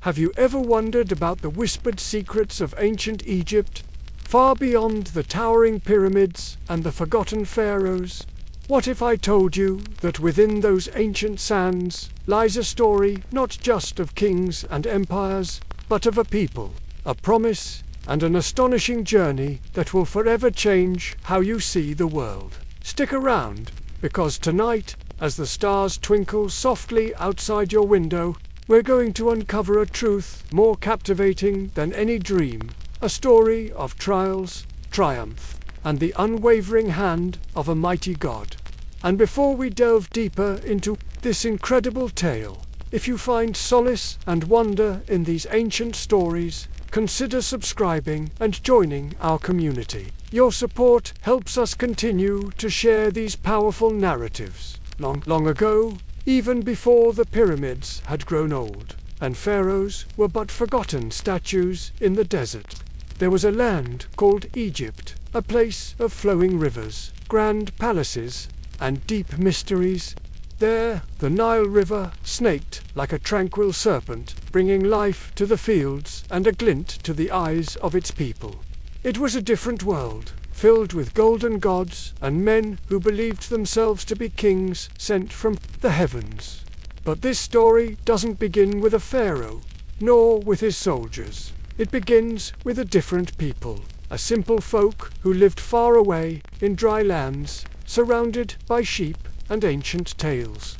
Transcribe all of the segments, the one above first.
Have you ever wondered about the whispered secrets of ancient Egypt, far beyond the towering pyramids and the forgotten pharaohs? What if I told you that within those ancient sands lies a story not just of kings and empires, but of a people, a promise, and an astonishing journey that will forever change how you see the world? Stick around, because tonight, as the stars twinkle softly outside your window, we're going to uncover a truth more captivating than any dream, a story of trials, triumph, and the unwavering hand of a mighty God. And before we delve deeper into this incredible tale, if you find solace and wonder in these ancient stories, consider subscribing and joining our community. Your support helps us continue to share these powerful narratives. Long ago, even before the pyramids had grown old, and pharaohs were but forgotten statues in the desert, there was a land called Egypt, a place of flowing rivers, grand palaces, and deep mysteries. There, the Nile River snaked like a tranquil serpent, bringing life to the fields and a glint to the eyes of its people. It was a different world, filled with golden gods and men who believed themselves to be kings sent from the heavens. But this story doesn't begin with a pharaoh, nor with his soldiers. It begins with a different people, a simple folk who lived far away in dry lands, surrounded by sheep and ancient tales.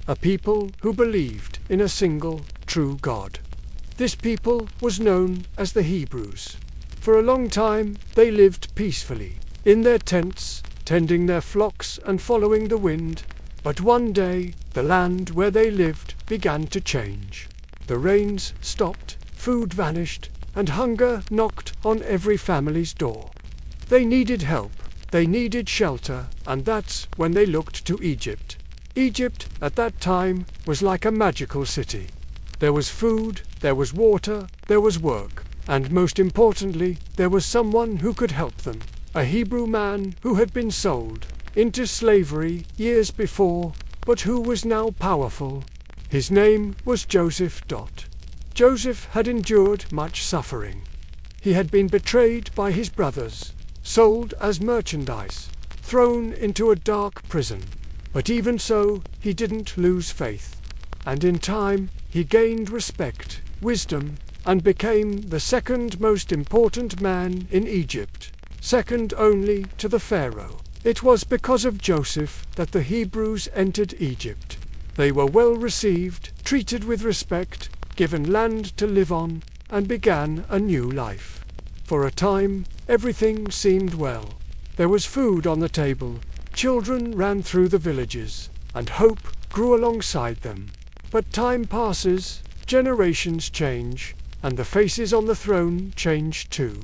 A people who believed in a single, true God. This people was known as the Hebrews. For a long time they lived peacefully, in their tents, tending their flocks and following the wind. But one day, the land where they lived began to change. The rains stopped, food vanished, and hunger knocked on every family's door. They needed help. They needed shelter, and that's when they looked to Egypt. Egypt, at that time, was like a magical city. There was food, there was water, there was work, and most importantly, there was someone who could help them. A Hebrew man who had been sold into slavery years before, but who was now powerful. His name was Joseph. Joseph had endured much suffering. He had been betrayed by his brothers, sold as merchandise, thrown into a dark prison. But even so, he didn't lose faith. And in time, he gained respect, wisdom, and became the second most important man in Egypt, second only to the Pharaoh. It was because of Joseph that the Hebrews entered Egypt. They were well received, treated with respect, given land to live on, and began a new life. For a time, everything seemed well. There was food on the table, children ran through the villages, and hope grew alongside them. But time passes, generations change, and the faces on the throne change too.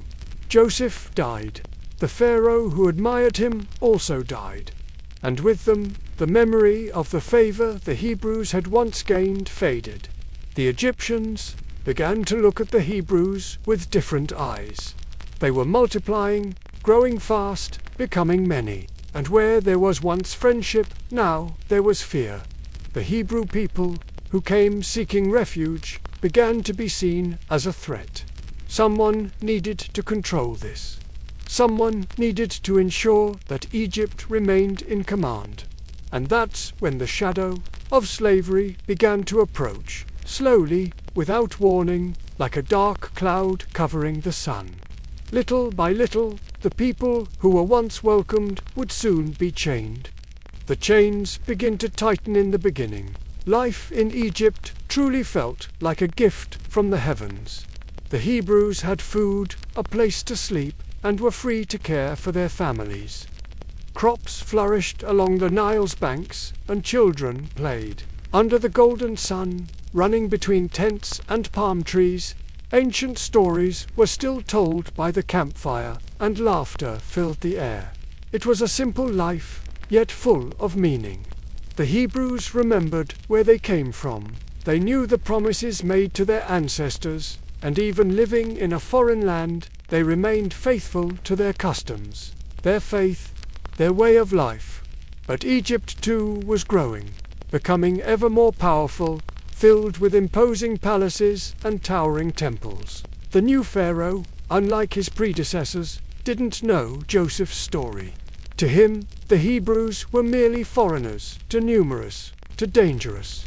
Joseph died. The Pharaoh who admired him also died. And with them, the memory of the favor the Hebrews had once gained faded. The Egyptians began to look at the Hebrews with different eyes. They were multiplying, growing fast, becoming many. And where there was once friendship, now there was fear. The Hebrew people, who came seeking refuge, began to be seen as a threat. Someone needed to control this. Someone needed to ensure that Egypt remained in command. And that's when the shadow of slavery began to approach, slowly, without warning, like a dark cloud covering the sun. Little by little, the people who were once welcomed would soon be chained. The chains begin to tighten in the beginning. Life in Egypt truly felt like a gift from the heavens. The Hebrews had food, a place to sleep, and were free to care for their families. Crops flourished along the Nile's banks, and children played. Under the golden sun, running between tents and palm trees, ancient stories were still told by the campfire, and laughter filled the air. It was a simple life, yet full of meaning. The Hebrews remembered where they came from. They knew the promises made to their ancestors, and even living in a foreign land, they remained faithful to their customs, their faith, their way of life. But Egypt too was growing, becoming ever more powerful, filled with imposing palaces and towering temples. The new Pharaoh, unlike his predecessors, didn't know Joseph's story. To him, the Hebrews were merely foreigners, too numerous, too dangerous.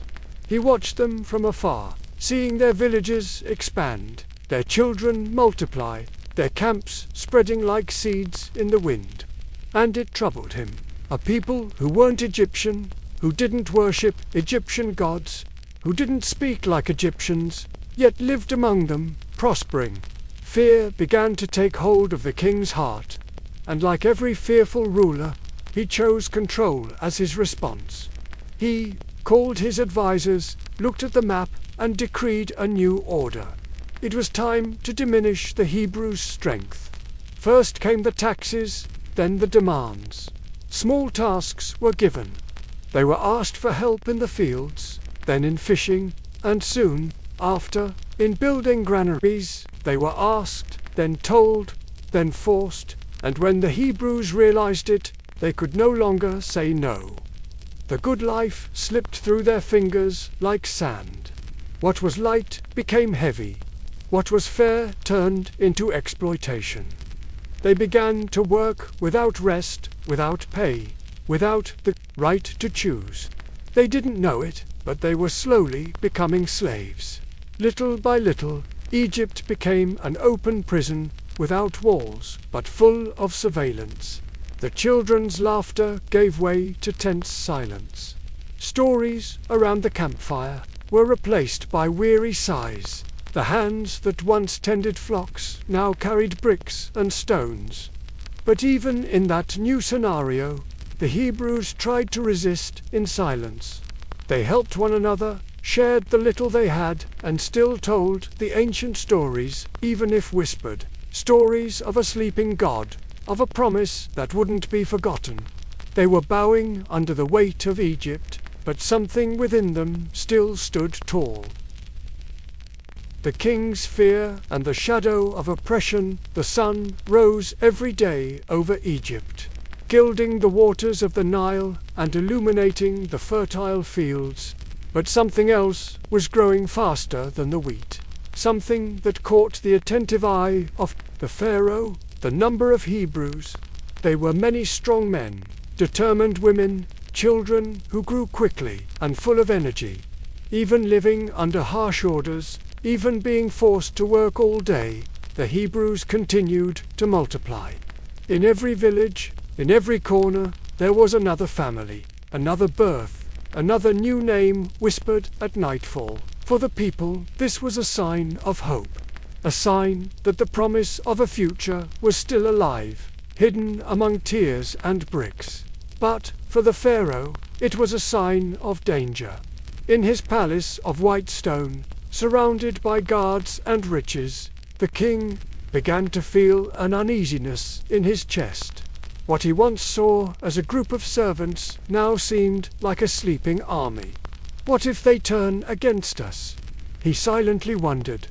He watched them from afar, seeing their villages expand, their children multiply, their camps spreading like seeds in the wind. And it troubled him. A people who weren't Egyptian, who didn't worship Egyptian gods, who didn't speak like Egyptians, yet lived among them, prospering. Fear began to take hold of the king's heart, and like every fearful ruler, he chose control as his response. He called his advisors, looked at the map, and decreed a new order. It was time to diminish the Hebrews' strength. First came the taxes, then the demands. Small tasks were given. They were asked for help in the fields, then in fishing, and soon after, in building granaries. They were asked, then told, then forced, and when the Hebrews realized it, they could no longer say no. The good life slipped through their fingers like sand. What was light became heavy. What was fair turned into exploitation. They began to work without rest, without pay, without the right to choose. They didn't know it, but they were slowly becoming slaves. Little by little, Egypt became an open prison, without walls, but full of surveillance. The children's laughter gave way to tense silence. Stories around the campfire were replaced by weary sighs. The hands that once tended flocks now carried bricks and stones. But even in that new scenario, the Hebrews tried to resist in silence. They helped one another, shared the little they had, and still told the ancient stories, even if whispered. Stories of a sleeping God, of a promise that wouldn't be forgotten. They were bowing under the weight of Egypt, but something within them still stood tall. The king's fear and the shadow of oppression, the sun rose every day over Egypt, gilding the waters of the Nile and illuminating the fertile fields. But something else was growing faster than the wheat. Something that caught the attentive eye of the Pharaoh, the number of Hebrews. They were many strong men, determined women, children who grew quickly and full of energy. Even living under harsh orders, even being forced to work all day, the Hebrews continued to multiply. In every village, in every corner, there was another family, another birth, another new name whispered at nightfall. For the people, this was a sign of hope, a sign that the promise of a future was still alive, hidden among tears and bricks. But for the Pharaoh, it was a sign of danger. In his palace of white stone, surrounded by guards and riches, the king began to feel an uneasiness in his chest. What he once saw as a group of servants now seemed like a sleeping army. What if they turn against us? He silently wondered.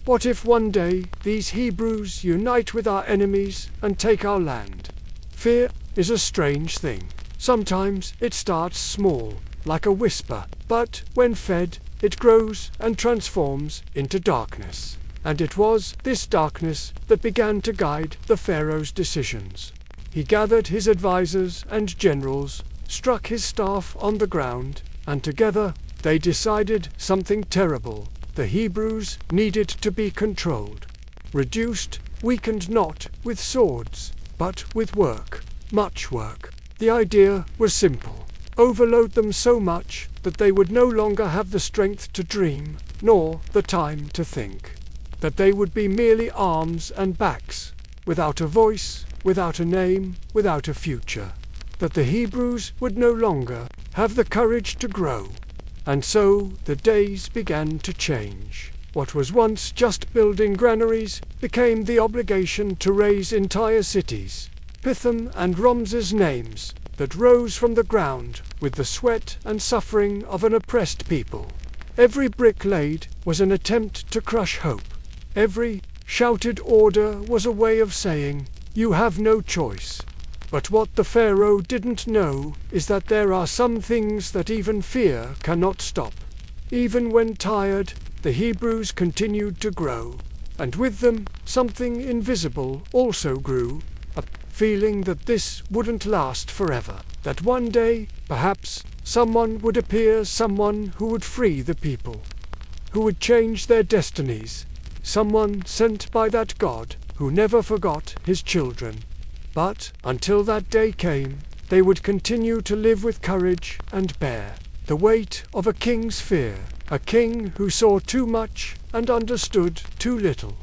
What if one day these Hebrews unite with our enemies and take our land? Fear is a strange thing. Sometimes it starts small, like a whisper, but when fed, it grows and transforms into darkness. And it was this darkness that began to guide the Pharaoh's decisions. He gathered his advisors and generals, struck his staff on the ground, and together they decided something terrible. The Hebrews needed to be controlled, reduced, weakened not with swords, but with work, much work. The idea was simple. Overload them so much that they would no longer have the strength to dream, nor the time to think. That they would be merely arms and backs, without a voice, without a name, without a future. That the Hebrews would no longer have the courage to grow. And so the days began to change. What was once just building granaries became the obligation to raise entire cities. Pithom and Ramses names that rose from the ground with the sweat and suffering of an oppressed people. Every brick laid was an attempt to crush hope. Every shouted order was a way of saying, "You have no choice." But what the Pharaoh didn't know is that there are some things that even fear cannot stop. Even when tired, the Hebrews continued to grow, and with them, something invisible also grew, a feeling that this wouldn't last forever, that one day, perhaps, someone would appear, someone who would free the people, who would change their destinies, someone sent by that God who never forgot his children. But until that day came, they would continue to live with courage and bear the weight of a king's fear, a king who saw too much and understood too little.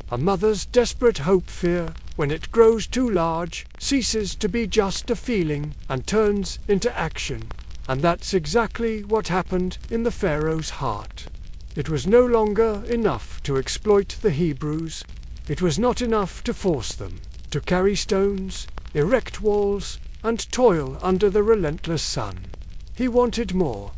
A mother's desperate hope, fear, when it grows too large, ceases to be just a feeling and turns into action. And that's exactly what happened in the Pharaoh's heart. It was no longer enough to exploit the Hebrews. It was not enough to force them to carry stones, erect walls, and toil under the relentless sun. He wanted more.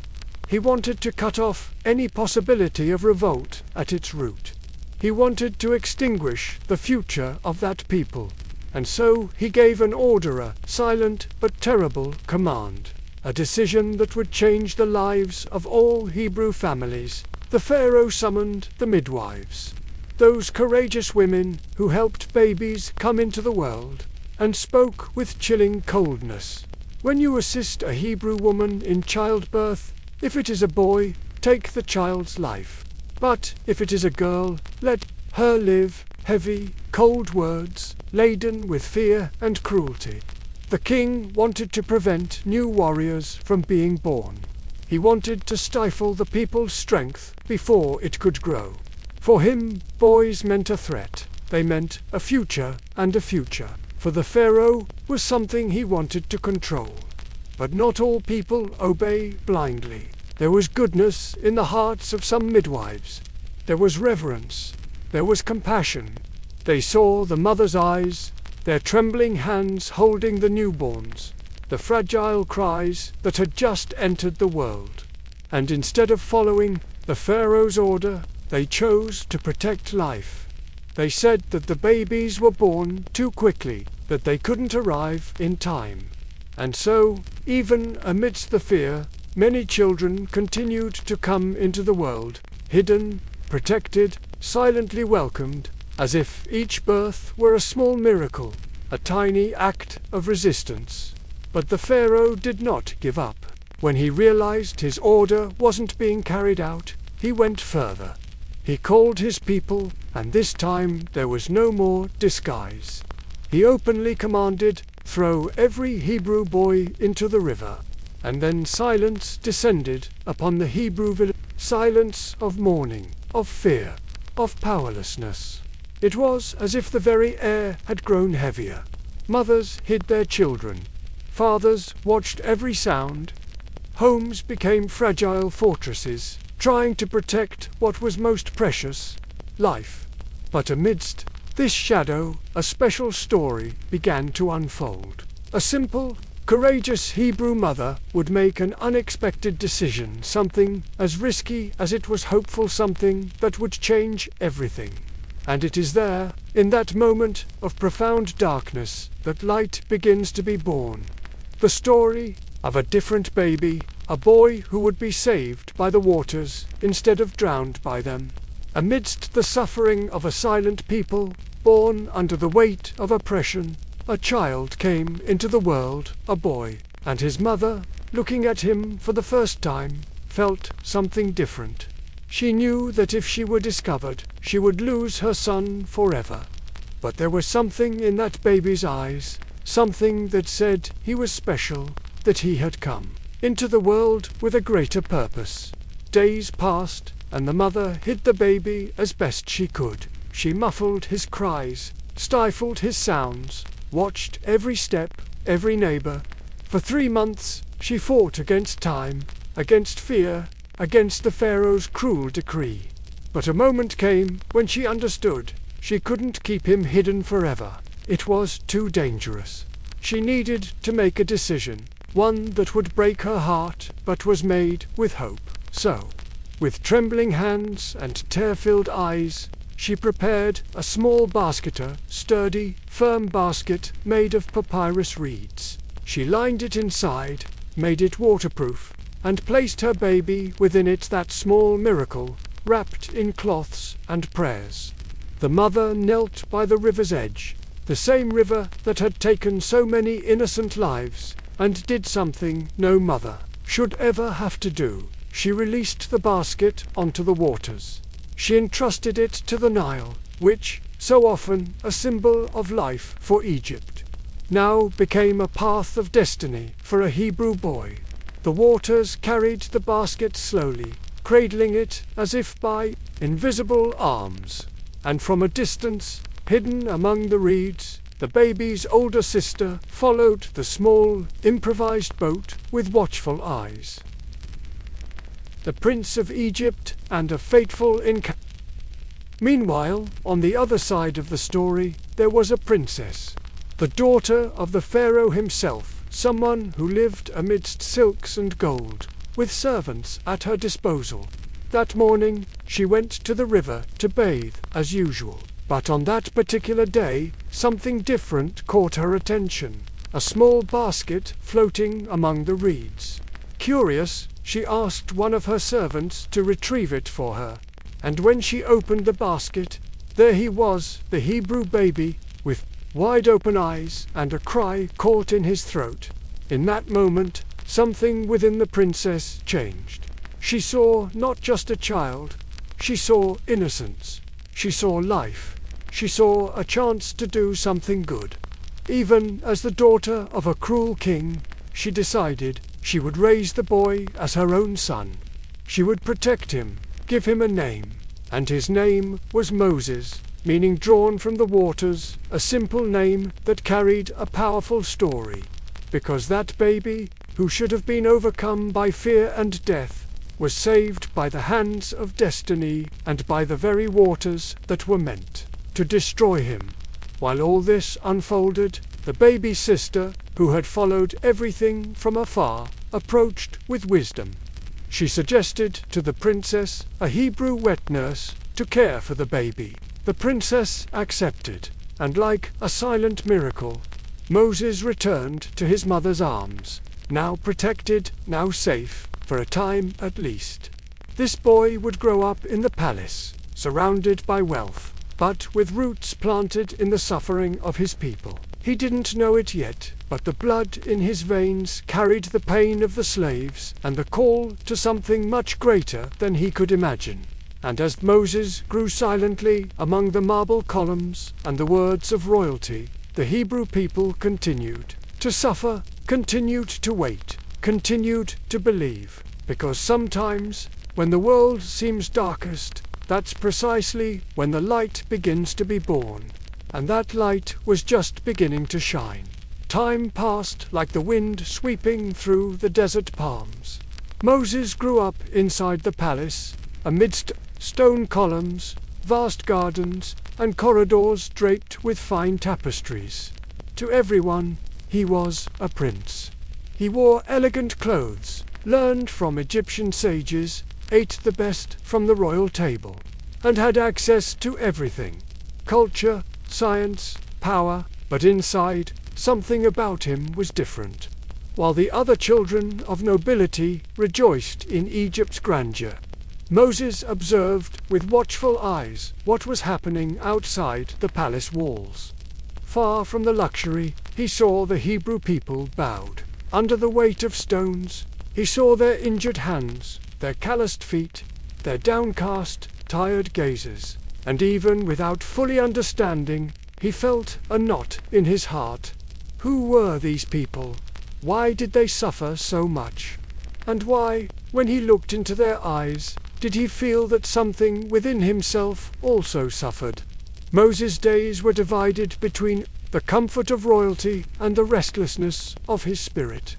He wanted to cut off any possibility of revolt at its root. He wanted to extinguish the future of that people. And so he gave an order, a silent but terrible command, a decision that would change the lives of all Hebrew families. The Pharaoh summoned the midwives, those courageous women who helped babies come into the world, and spoke with chilling coldness. When you assist a Hebrew woman in childbirth, if it is a boy, take the child's life. But if it is a girl, let her live. Heavy, cold words, laden with fear and cruelty. The king wanted to prevent new warriors from being born. He wanted to stifle the people's strength before it could grow. For him, boys meant a threat. They meant a future and a future. For the Pharaoh was something he wanted to control. But not all people obey blindly. There was goodness in the hearts of some midwives. There was reverence. There was compassion. They saw the mother's eyes, their trembling hands holding the newborns, the fragile cries that had just entered the world. And instead of following the Pharaoh's order, they chose to protect life. They said that the babies were born too quickly, that they couldn't arrive in time. And so, even amidst the fear, many children continued to come into the world, hidden, protected, silently welcomed, as if each birth were a small miracle, a tiny act of resistance. But the Pharaoh did not give up. When he realized his order wasn't being carried out, he went further. He called his people, and this time there was no more disguise. He openly commanded, "Throw every Hebrew boy into the river." And then silence descended upon the Hebrew village, silence of mourning, of fear, of powerlessness. It was as if the very air had grown heavier. Mothers hid their children. Fathers watched every sound. Homes became fragile fortresses, trying to protect what was most precious, life. But amidst this shadow, a special story began to unfold. A simple, courageous Hebrew mother would make an unexpected decision, something as risky as it was hopeful, something that would change everything. And it is there, in that moment of profound darkness, that light begins to be born. The story of a different baby, a boy who would be saved by the waters instead of drowned by them. Amidst the suffering of a silent people, born under the weight of oppression, a child came into the world, a boy, and his mother, looking at him for the first time, felt something different. She knew that if she were discovered, she would lose her son forever. But there was something in that baby's eyes, something that said he was special, that he had come into the world with a greater purpose. Days passed, and the mother hid the baby as best she could. She muffled his cries, stifled his sounds, watched every step, every neighbor. For 3 months, she fought against time, against fear, against the Pharaoh's cruel decree. But a moment came when she understood. She couldn't keep him hidden forever. It was too dangerous. She needed to make a decision, one that would break her heart, but was made with hope. So, with trembling hands and tear-filled eyes, she prepared a small basket, a sturdy, firm basket made of papyrus reeds. She lined it inside, made it waterproof, and placed her baby within it. That small miracle, wrapped in cloths and prayers. The mother knelt by the river's edge, the same river that had taken so many innocent lives, and did something no mother should ever have to do. She released the basket onto the waters. She entrusted it to the Nile, which, so often a symbol of life for Egypt, now became a path of destiny for a Hebrew boy. The waters carried the basket slowly, cradling it as if by invisible arms. And from a distance, hidden among the reeds, the baby's older sister followed the small, improvised boat with watchful eyes. The Prince of Egypt and a fateful encounter. Meanwhile, on the other side of the story, there was a princess, the daughter of the Pharaoh himself, someone who lived amidst silks and gold, with servants at her disposal. That morning, she went to the river to bathe as usual. But on that particular day, something different caught her attention. A small basket floating among the reeds. Curious, she asked one of her servants to retrieve it for her. And when she opened the basket, there he was, the Hebrew baby, with wide open eyes and a cry caught in his throat. In that moment, something within the princess changed. She saw not just a child, she saw innocence, she saw life, she saw a chance to do something good. Even as the daughter of a cruel king, she decided she would raise the boy as her own son. She would protect him, give him a name, and his name was Moses, meaning drawn from the waters, a simple name that carried a powerful story. Because that baby, who should have been overcome by fear and death, was saved by the hands of destiny and by the very waters that were meant to destroy him. While all this unfolded, the baby's sister, who had followed everything from afar, approached with wisdom. She suggested to the princess a Hebrew wet nurse to care for the baby. The princess accepted, and like a silent miracle, Moses returned to his mother's arms, now protected, now safe, for a time at least. This boy would grow up in the palace, surrounded by wealth, but with roots planted in the suffering of his people. He didn't know it yet, but the blood in his veins carried the pain of the slaves and the call to something much greater than he could imagine. And as Moses grew silently among the marble columns and the words of royalty, the Hebrew people continued to suffer, continued to wait, continued to believe, because sometimes, when the world seems darkest, that's precisely when the light begins to be born. And that light was just beginning to shine. Time passed like the wind sweeping through the desert palms. Moses grew up inside the palace, amidst stone columns, vast gardens, and corridors draped with fine tapestries. To everyone, he was a prince. He wore elegant clothes, learned from Egyptian sages, ate the best from the royal table, and had access to everything: culture, science, power. But inside, something about him was different. While the other children of nobility rejoiced in Egypt's grandeur, Moses observed with watchful eyes what was happening outside the palace walls. Far from the luxury, he saw the Hebrew people bowed under the weight of stones. He saw their injured hands, their calloused feet, their downcast, tired gazes, and even without fully understanding, he felt a knot in his heart. Who were these people? Why did they suffer so much? And why, when he looked into their eyes, did he feel that something within himself also suffered? Moses' days were divided between the comfort of royalty and the restlessness of his spirit.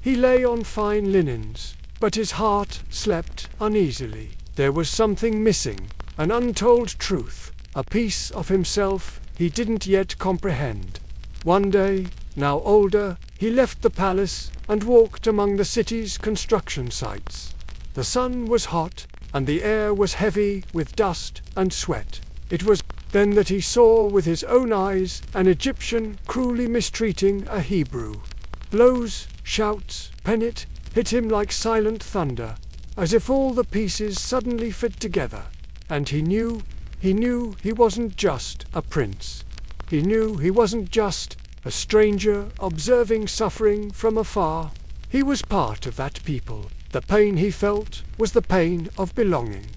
He lay on fine linens, but his heart slept uneasily. There was something missing, an untold truth, a piece of himself he didn't yet comprehend. One day, now older, he left the palace and walked among the city's construction sites. The sun was hot, and the air was heavy with dust and sweat. It was then that he saw with his own eyes an Egyptian cruelly mistreating a Hebrew. Blows, shouts, penitent hit him like silent thunder, as if all the pieces suddenly fit together. And he knew he wasn't just a prince. He knew he wasn't just a stranger observing suffering from afar. He was part of that people. The pain he felt was the pain of belonging.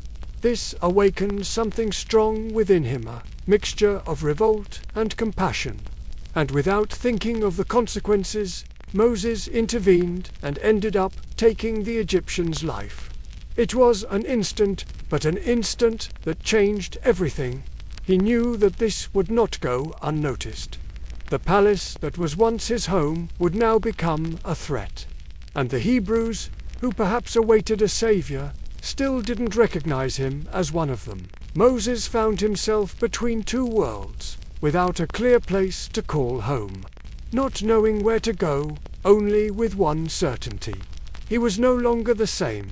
This awakened something strong within him, a mixture of revolt and compassion. And without thinking of the consequences, Moses intervened and ended up taking the Egyptian's life. It was an instant, but an instant that changed everything. He knew that this would not go unnoticed. The palace that was once his home would now become a threat. And the Hebrews, who perhaps awaited a savior, still didn't recognize him as one of them. Moses found himself between two worlds, without a clear place to call home. Not knowing where to go, only with one certainty. He was no longer the same.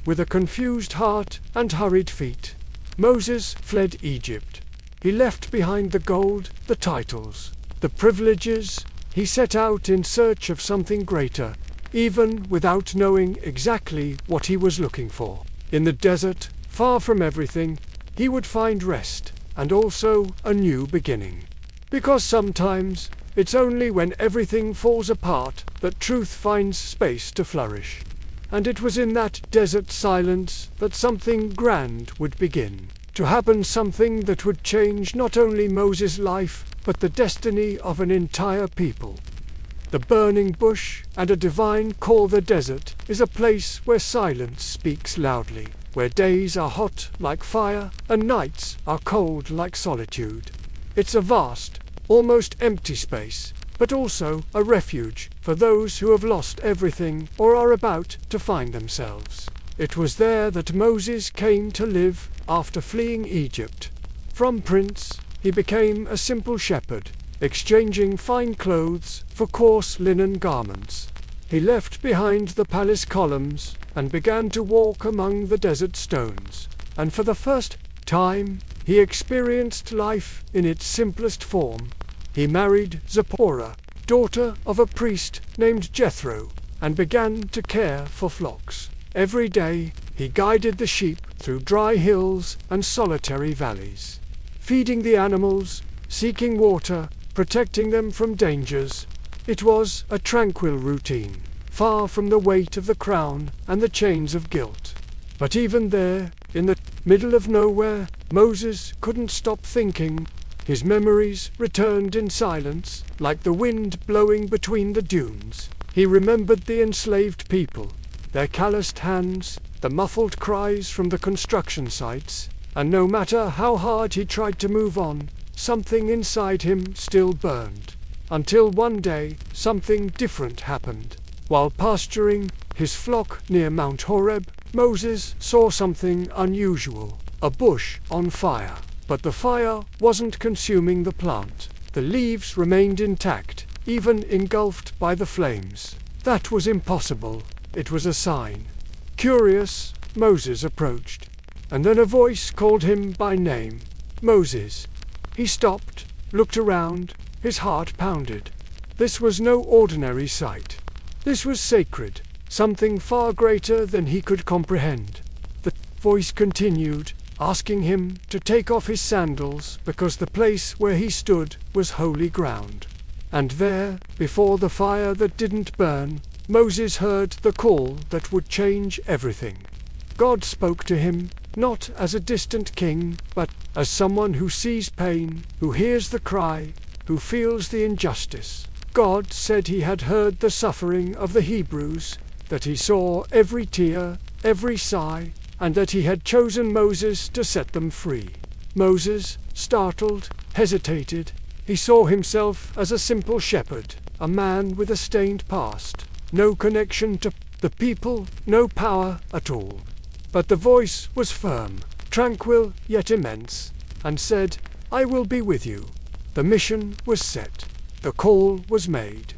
With a confused heart and hurried feet, Moses fled Egypt. He left behind the gold, the titles, the privileges. He set out in search of something greater, even without knowing exactly what he was looking for. In the desert, far from everything, he would find rest, and also a new beginning. Because sometimes, it's only when everything falls apart that truth finds space to flourish. And it was in that desert silence that something grand would begin to happen, something that would change not only Moses' life, but the destiny of an entire people. The burning bush and a divine call. The desert is a place where silence speaks loudly, where days are hot like fire and nights are cold like solitude. It's a vast, almost empty space, but also a refuge for those who have lost everything or are about to find themselves. It was there that Moses came to live after fleeing Egypt. From prince, he became a simple shepherd, exchanging fine clothes for coarse linen garments. He left behind the palace columns and began to walk among the desert stones. And for the first time, he experienced life in its simplest form. He married Zipporah, daughter of a priest named Jethro, and began to care for flocks. Every day, he guided the sheep through dry hills and solitary valleys, feeding the animals, seeking water, protecting them from dangers. It was a tranquil routine, far from the weight of the crown and the chains of guilt. But even there, in the middle of nowhere, Moses couldn't stop thinking. His memories returned in silence, like the wind blowing between the dunes. He remembered the enslaved people, their calloused hands, the muffled cries from the construction sites, and no matter how hard he tried to move on, something inside him still burned. Until one day, something different happened. While pasturing his flock near Mount Horeb, Moses saw something unusual, a bush on fire. But the fire wasn't consuming the plant. The leaves remained intact, even engulfed by the flames. That was impossible. It was a sign. Curious, Moses approached, and then a voice called him by name. Moses. He stopped, looked around, his heart pounded. This was no ordinary sight. This was sacred, something far greater than he could comprehend. The voice continued, asking him to take off his sandals because the place where he stood was holy ground. And there, before the fire that didn't burn, Moses heard the call that would change everything. God spoke to him, not as a distant king, but as someone who sees pain, who hears the cry, who feels the injustice. God said he had heard the suffering of the Hebrews, that he saw every tear, every sigh, and that he had chosen Moses to set them free. Moses, startled, hesitated. He saw himself as a simple shepherd, a man with a stained past, no connection to the people, no power at all. But the voice was firm, tranquil yet immense, and said, "I will be with you." The mission was set. The call was made.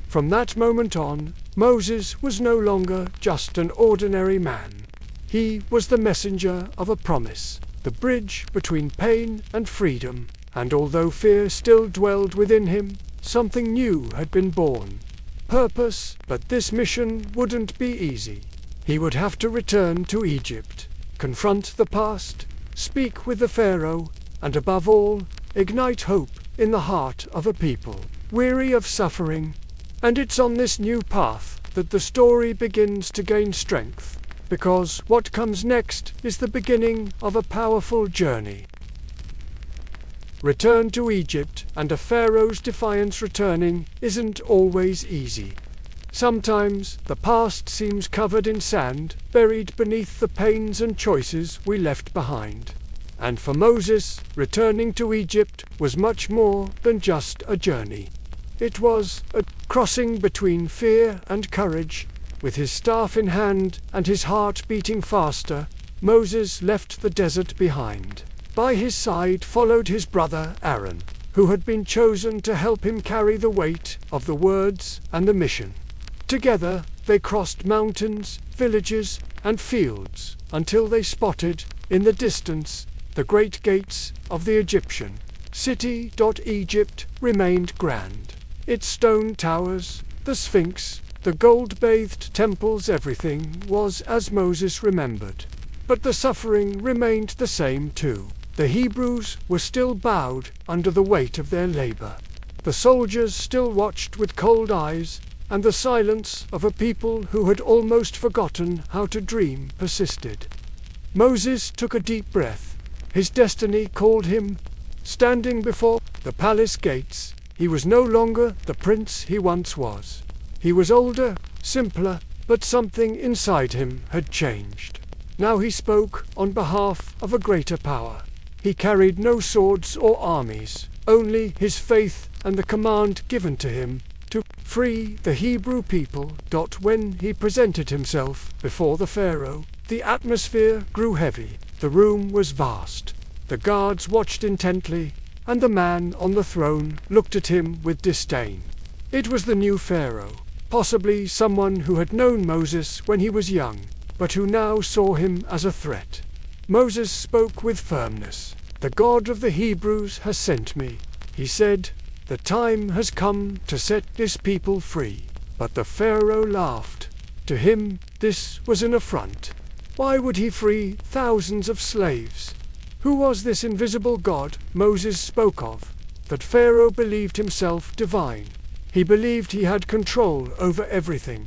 From that moment on, Moses was no longer just an ordinary man. He was the messenger of a promise, the bridge between pain and freedom, and although fear still dwelled within him, something new had been born. purpose, but this mission wouldn't be easy. He would have to return to Egypt, confront the past, speak with the Pharaoh, and above all, ignite hope in the heart of a people weary of suffering. And it's on this new path that the story begins to gain strength, because what comes next is the beginning of a powerful journey. Return to Egypt and a Pharaoh's defiance returning isn't always easy. Sometimes the past seems covered in sand, buried beneath the pains and choices we left behind. And for Moses, returning to Egypt was much more than just a journey. It was a crossing between fear and courage. With his staff in hand and his heart beating faster, Moses left the desert behind. By his side followed his brother Aaron, who had been chosen to help him carry the weight of the words and the mission. Together they crossed mountains, villages, and fields until they spotted, in the distance, the great gates of the Egyptian city. Egypt remained grand. Its stone towers, the Sphinx, the gold-bathed temples, everything was as Moses remembered. But the suffering remained the same too. The Hebrews were still bowed under the weight of their labor. The soldiers still watched with cold eyes, and the silence of a people who had almost forgotten how to dream persisted. Moses took a deep breath. His destiny called him. Standing before the palace gates, he was no longer the prince he once was. He was older, simpler, but something inside him had changed. Now he spoke on behalf of a greater power. He carried no swords or armies, only his faith and the command given to him to free the Hebrew people. When he presented himself before the Pharaoh, the atmosphere grew heavy. The room was vast. The guards watched intently, and the man on the throne looked at him with disdain. It was the new Pharaoh, possibly someone who had known Moses when he was young, but who now saw him as a threat. Moses spoke with firmness. "The God of the Hebrews has sent me," he said. "The time has come to set this people free." But the Pharaoh laughed. To him, this was an affront. Why would he free thousands of slaves? Who was this invisible God Moses spoke of? That Pharaoh believed himself divine. He believed he had control over everything.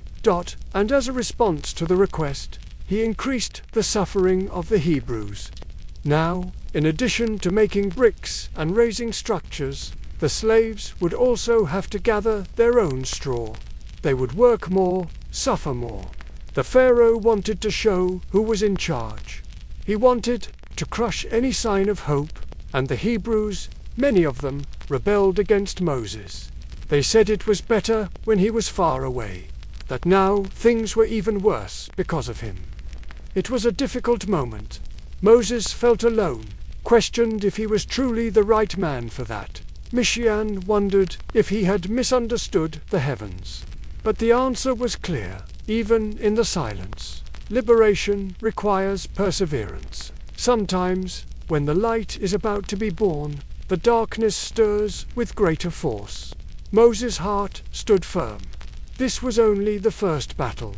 And as a response to the request, he increased the suffering of the Hebrews. Now, in addition to making bricks and raising structures, the slaves would also have to gather their own straw. They would work more, suffer more. The Pharaoh wanted to show who was in charge. He wanted to crush any sign of hope, and the Hebrews, many of them, rebelled against Moses. They said it was better when he was far away, that now things were even worse because of him. It was a difficult moment. Moses felt alone, questioned if he was truly the right man for that. Mishan wondered if he had misunderstood the heavens. But the answer was clear, even in the silence. Liberation requires perseverance. Sometimes, when the light is about to be born, the darkness stirs with greater force. Moses' heart stood firm. This was only the first battle.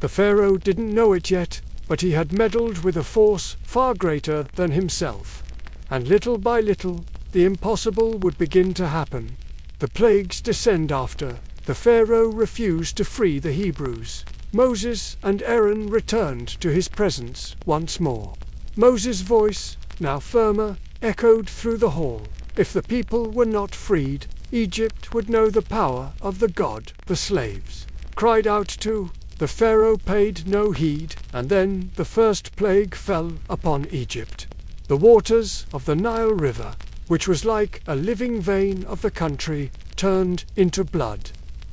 The Pharaoh didn't know it yet, but he had meddled with a force far greater than himself. And little by little, the impossible would begin to happen. The plagues descend after. The Pharaoh refused to free the Hebrews. Moses and Aaron returned to his presence once more. Moses' voice, now firmer, echoed through the hall. If the people were not freed, Egypt would know the power of the God the slaves cried out to. The Pharaoh paid no heed, and then the first plague fell upon Egypt. The waters of the Nile River, which was like a living vein of the country, turned into blood.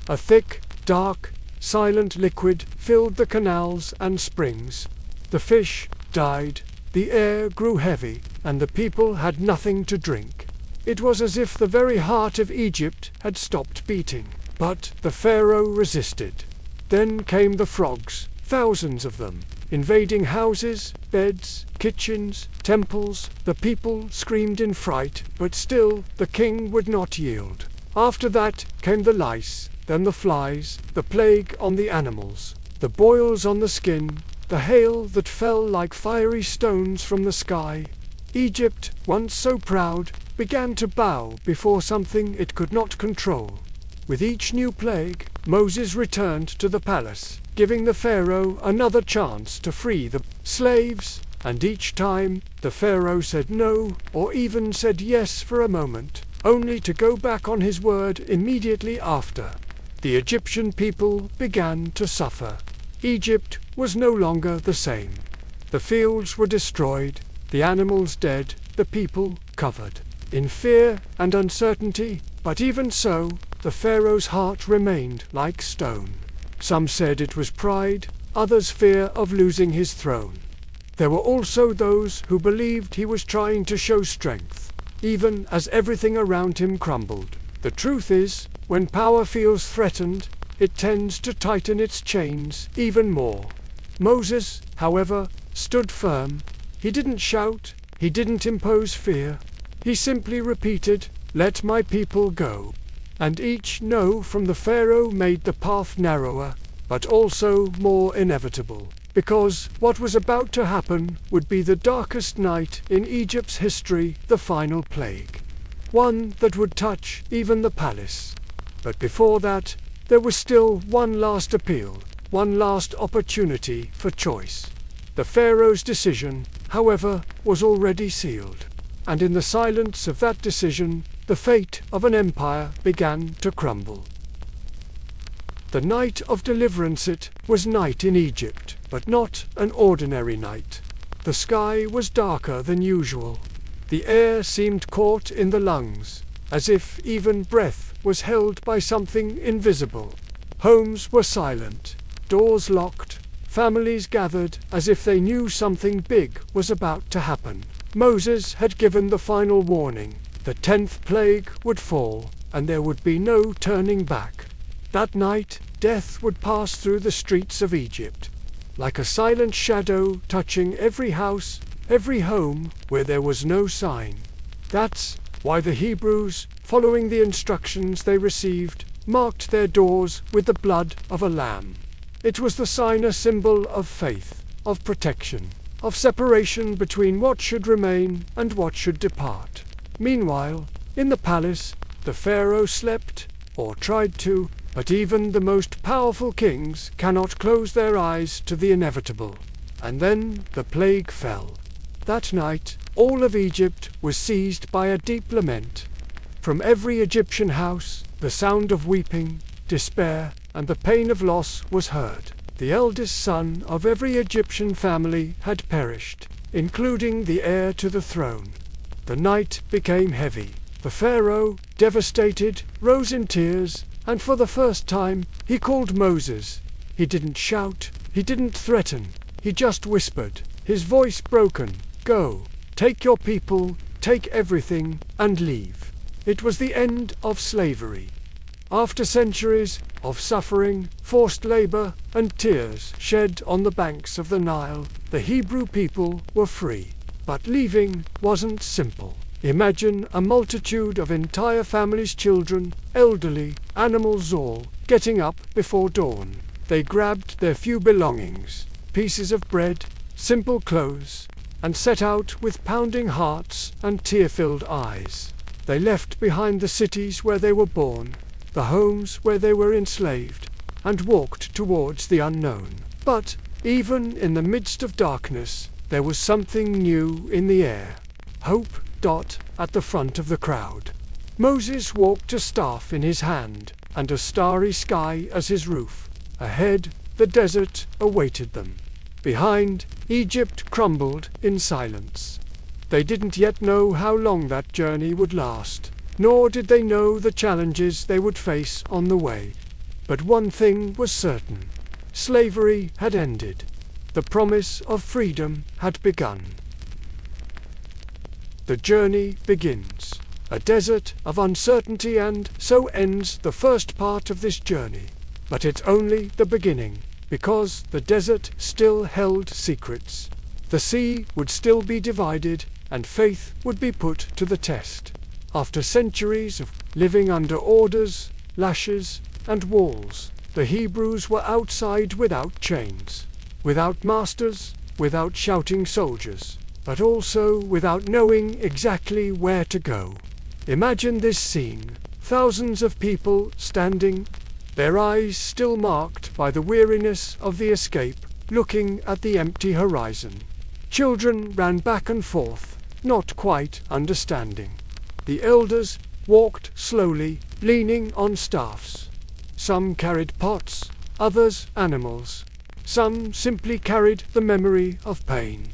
A thick, dark, silent liquid filled the canals and springs. The fish died, the air grew heavy, and the people had nothing to drink. It was as if the very heart of Egypt had stopped beating. But the Pharaoh resisted. Then came the frogs, thousands of them, invading houses, beds, kitchens, temples. The people screamed in fright, but still the king would not yield. After that came the lice, then the flies, the plague on the animals, the boils on the skin, the hail that fell like fiery stones from the sky. Egypt, once so proud, began to bow before something it could not control. With each new plague, Moses returned to the palace, giving the Pharaoh another chance to free the slaves, and each time the Pharaoh said no, or even said yes for a moment, only to go back on his word immediately after. The Egyptian people began to suffer. Egypt was no longer the same. The fields were destroyed, the animals dead, the people covered in fear and uncertainty, but even so, the Pharaoh's heart remained like stone. Some said it was pride, others fear of losing his throne. There were also those who believed he was trying to show strength, even as everything around him crumbled. The truth is, when power feels threatened, it tends to tighten its chains even more. Moses, however, stood firm. He didn't shout, he didn't impose fear. He simply repeated, "Let my people go." And each no from the Pharaoh made the path narrower, but also more inevitable, because what was about to happen would be the darkest night in Egypt's history, the final plague. One that would touch even the palace. But before that, there was still one last appeal, one last opportunity for choice. The Pharaoh's decision, however, was already sealed. And in the silence of that decision, the fate of an empire began to crumble. The night of deliverance. It was night in Egypt, but not an ordinary night. The sky was darker than usual. The air seemed caught in the lungs, as if even breath was held by something invisible. Homes were silent, doors locked, families gathered as if they knew something big was about to happen. Moses had given the final warning. The 10th plague would fall, and there would be no turning back. That night, death would pass through the streets of Egypt, like a silent shadow touching every house, every home where there was no sign. That's why the Hebrews, following the instructions they received, marked their doors with the blood of a lamb. It was the sign, a symbol of faith, of protection, of separation between what should remain and what should depart. Meanwhile, in the palace, the Pharaoh slept, or tried to, but even the most powerful kings cannot close their eyes to the inevitable. And then the plague fell. That night, all of Egypt was seized by a deep lament. From every Egyptian house, the sound of weeping, despair, and the pain of loss was heard. The eldest son of every Egyptian family had perished, including the heir to the throne. The night became heavy. The Pharaoh, devastated, rose in tears, and for the first time, he called Moses. He didn't shout, he didn't threaten, he just whispered, his voice broken, "Go, take your people, take everything, and leave." It was the end of slavery. After centuries of suffering, forced labor, and tears shed on the banks of the Nile, the Hebrew people were free. But leaving wasn't simple. Imagine a multitude of entire families, children, elderly, animals all, getting up before dawn. They grabbed their few belongings, pieces of bread, simple clothes, and set out with pounding hearts and tear-filled eyes. They left behind the cities where they were born, the homes where they were enslaved, and walked towards the unknown. But even in the midst of darkness, there was something new in the air. Hope. At the front of the crowd. Moses walked, a staff in his hand, and a starry sky as his roof. Ahead, the desert awaited them. Behind, Egypt crumbled in silence. They didn't yet know how long that journey would last, nor did they know the challenges they would face on the way. But one thing was certain. Slavery had ended. The promise of freedom had begun. The journey begins. A desert of uncertainty, and so ends the first part of this journey. But it's only the beginning, because the desert still held secrets. The sea would still be divided, and faith would be put to the test. After centuries of living under orders, lashes, and walls. The Hebrews were outside without chains, without masters, without shouting soldiers, but also without knowing exactly where to go. Imagine this scene: thousands of people standing, their eyes still marked by the weariness of the escape, looking at the empty horizon. Children ran back and forth, not quite understanding. The elders walked slowly, leaning on staffs. Some carried pots, others animals. Some simply carried the memory of pain.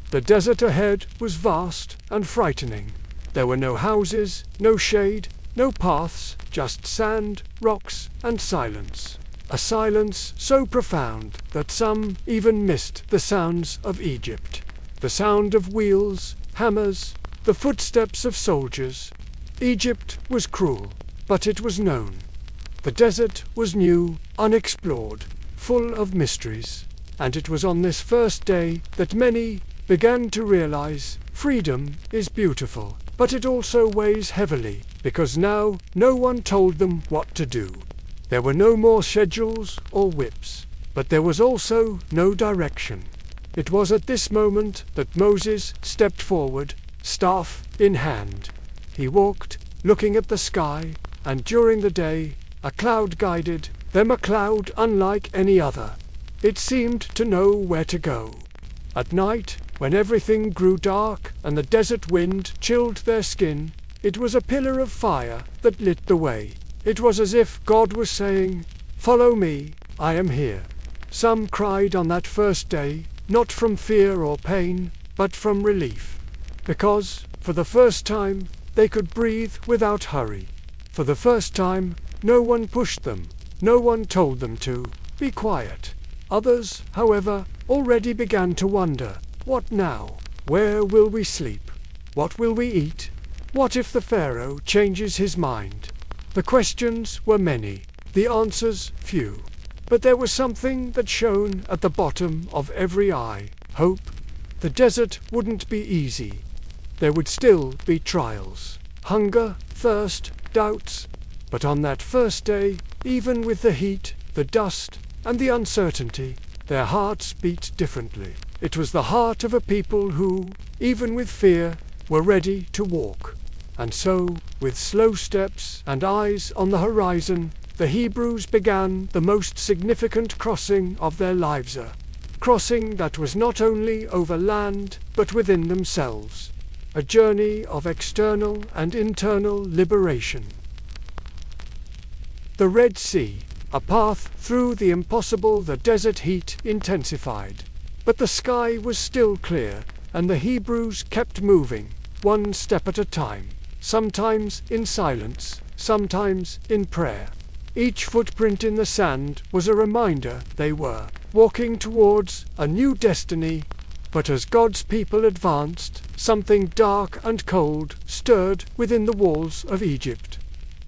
The desert ahead was vast and frightening. There were no houses, no shade, no paths, just sand, rocks, and silence. A silence so profound that some even missed the sounds of Egypt. The sound of wheels, hammers, the footsteps of soldiers. Egypt was cruel, but it was known. The desert was new, unexplored, full of mysteries. And it was on this first day that many began to realize freedom is beautiful, but it also weighs heavily, because now no one told them what to do. There were no more schedules or whips, but there was also no direction. It was at this moment that Moses stepped forward, staff in hand. He walked, looking at the sky, and during the day, a cloud guided them, a cloud unlike any other. It seemed to know where to go. At night, when everything grew dark and the desert wind chilled their skin, it was a pillar of fire that lit the way. It was as if God was saying, "Follow me, I am here." Some cried on that first day, not from fear or pain, but from relief. Because, for the first time, they could breathe without hurry. For the first time, no one pushed them, no one told them to be quiet. Others, however, already began to wonder, what now? Where will we sleep? What will we eat? What if the Pharaoh changes his mind? The questions were many, the answers few. But there was something that shone at the bottom of every eye: hope. The desert wouldn't be easy. There would still be trials, hunger, thirst, doubts. But on that first day, even with the heat, the dust, and the uncertainty, their hearts beat differently. It was the heart of a people who, even with fear, were ready to walk. And so, with slow steps and eyes on the horizon, the Hebrews began the most significant crossing of their lives, a crossing that was not only over land, but within themselves, a journey of external and internal liberation. The Red Sea, a path through the impossible. The desert heat intensified, but the sky was still clear, and the Hebrews kept moving, one step at a time, sometimes in silence, sometimes in prayer. Each footprint in the sand was a reminder they were walking towards a new destiny. But as God's people advanced, something dark and cold stirred within the walls of Egypt.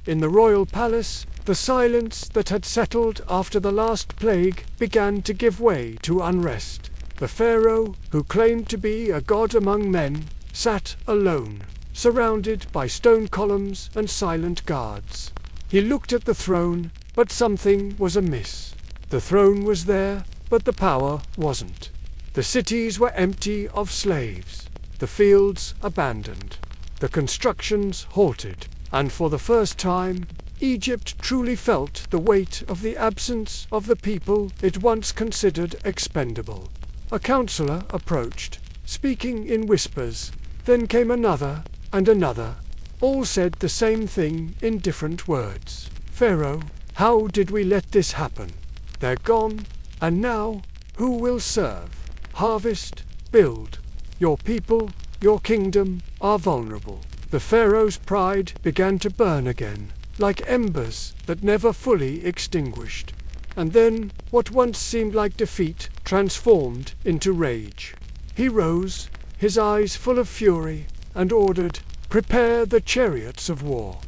In the royal palace, the silence that had settled after the last plague began to give way to unrest. The Pharaoh, who claimed to be a god among men, sat alone, surrounded by stone columns and silent guards. He looked at the throne, but something was amiss. The throne was there, but the power wasn't. The cities were empty of slaves, the fields abandoned, the constructions halted, and for the first time, Egypt truly felt the weight of the absence of the people it once considered expendable. A counselor approached, speaking in whispers. Then came another, and another. All said the same thing in different words. "Pharaoh, how did we let this happen? They're gone, and now, who will serve? Harvest, build. Your people, your kingdom, are vulnerable." The Pharaoh's pride began to burn again, like embers that never fully extinguished. And then, what once seemed like defeat transformed into rage. He rose, his eyes full of fury, and ordered, "Prepare the chariots of war.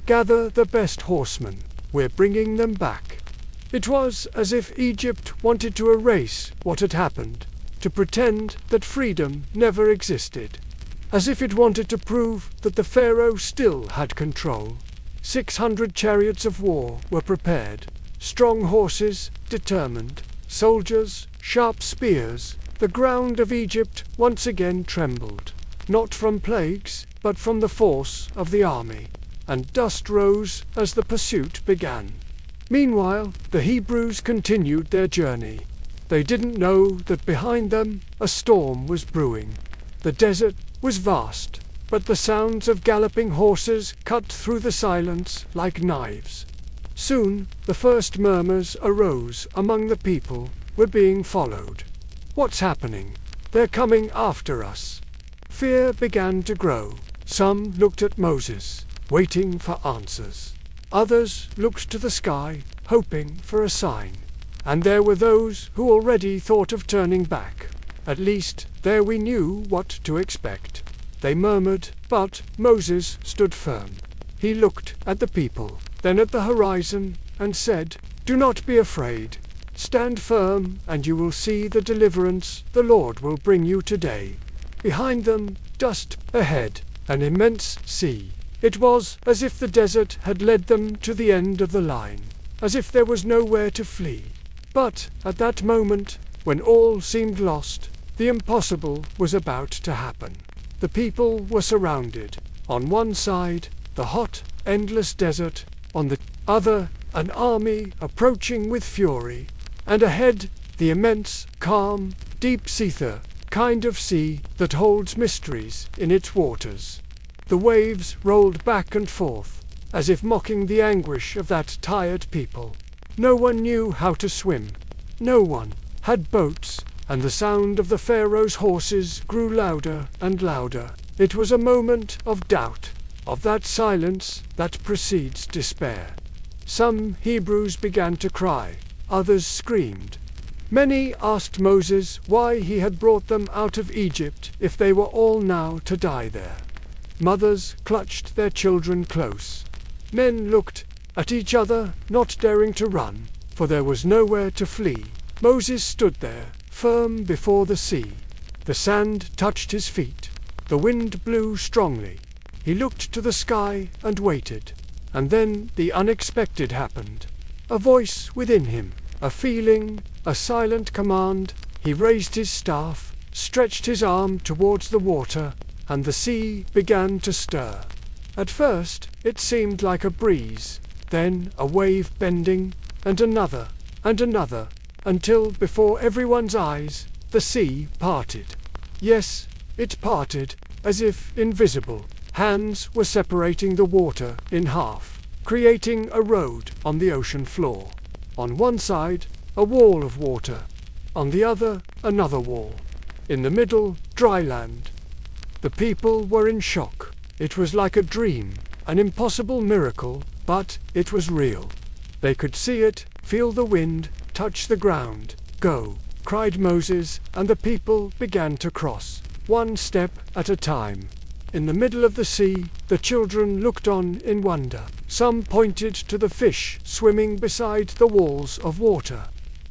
Gather the best horsemen. We're bringing them back." It was as if Egypt wanted to erase what had happened, to pretend that freedom never existed. As if it wanted to prove that the Pharaoh still had control. 600 chariots of war were prepared, strong horses, determined, soldiers, sharp spears. The ground of Egypt once again trembled, not from plagues, but from the force of the army, and dust rose as the pursuit began. Meanwhile, the Hebrews continued their journey. They didn't know that behind them a storm was brewing. The desert was vast, but the sounds of galloping horses cut through the silence like knives. Soon, the first murmurs arose among the people. We're being followed. What's happening? They're coming after us. Fear began to grow. Some looked at Moses, waiting for answers. Others looked to the sky, hoping for a sign. And there were those who already thought of turning back. At least, there we knew what to expect. They murmured, but Moses stood firm. He looked at the people, then at the horizon, and said, "Do not be afraid. Stand firm, and you will see the deliverance the Lord will bring you today." Behind them, dust; ahead, an immense sea. It was as if the desert had led them to the end of the line, as if there was nowhere to flee. But at that moment, when all seemed lost, the impossible was about to happen. The people were surrounded. On one side, the hot, endless desert; on the other, an army approaching with fury. And ahead, the immense, calm, deep sea, the kind of sea that holds mysteries in its waters. The waves rolled back and forth, as if mocking the anguish of that tired people. No one knew how to swim. No one had boats, and the sound of the Pharaoh's horses grew louder and louder. It was a moment of doubt, of that silence that precedes despair. Some Hebrews began to cry. Others screamed. Many asked Moses why he had brought them out of Egypt if they were all now to die there. Mothers clutched their children close. Men looked at each other, not daring to run, for there was nowhere to flee. Moses stood there, firm before the sea. The sand touched his feet. The wind blew strongly. He looked to the sky and waited. And then the unexpected happened. A voice within him, a feeling, a silent command. He raised his staff, stretched his arm towards the water, and the sea began to stir. At first, it seemed like a breeze, then a wave bending, and another, until before everyone's eyes, the sea parted. Yes, it parted, as if invisible. Hands were separating the water in half, creating a road on the ocean floor. On one side, a wall of water. On the other, another wall. In the middle, dry land. The people were in shock. It was like a dream, an impossible miracle, but it was real. They could see it, feel the wind, touch the ground. "Go," cried Moses, and the people began to cross, one step at a time. In the middle of the sea, the children looked on in wonder. Some pointed to the fish swimming beside the walls of water.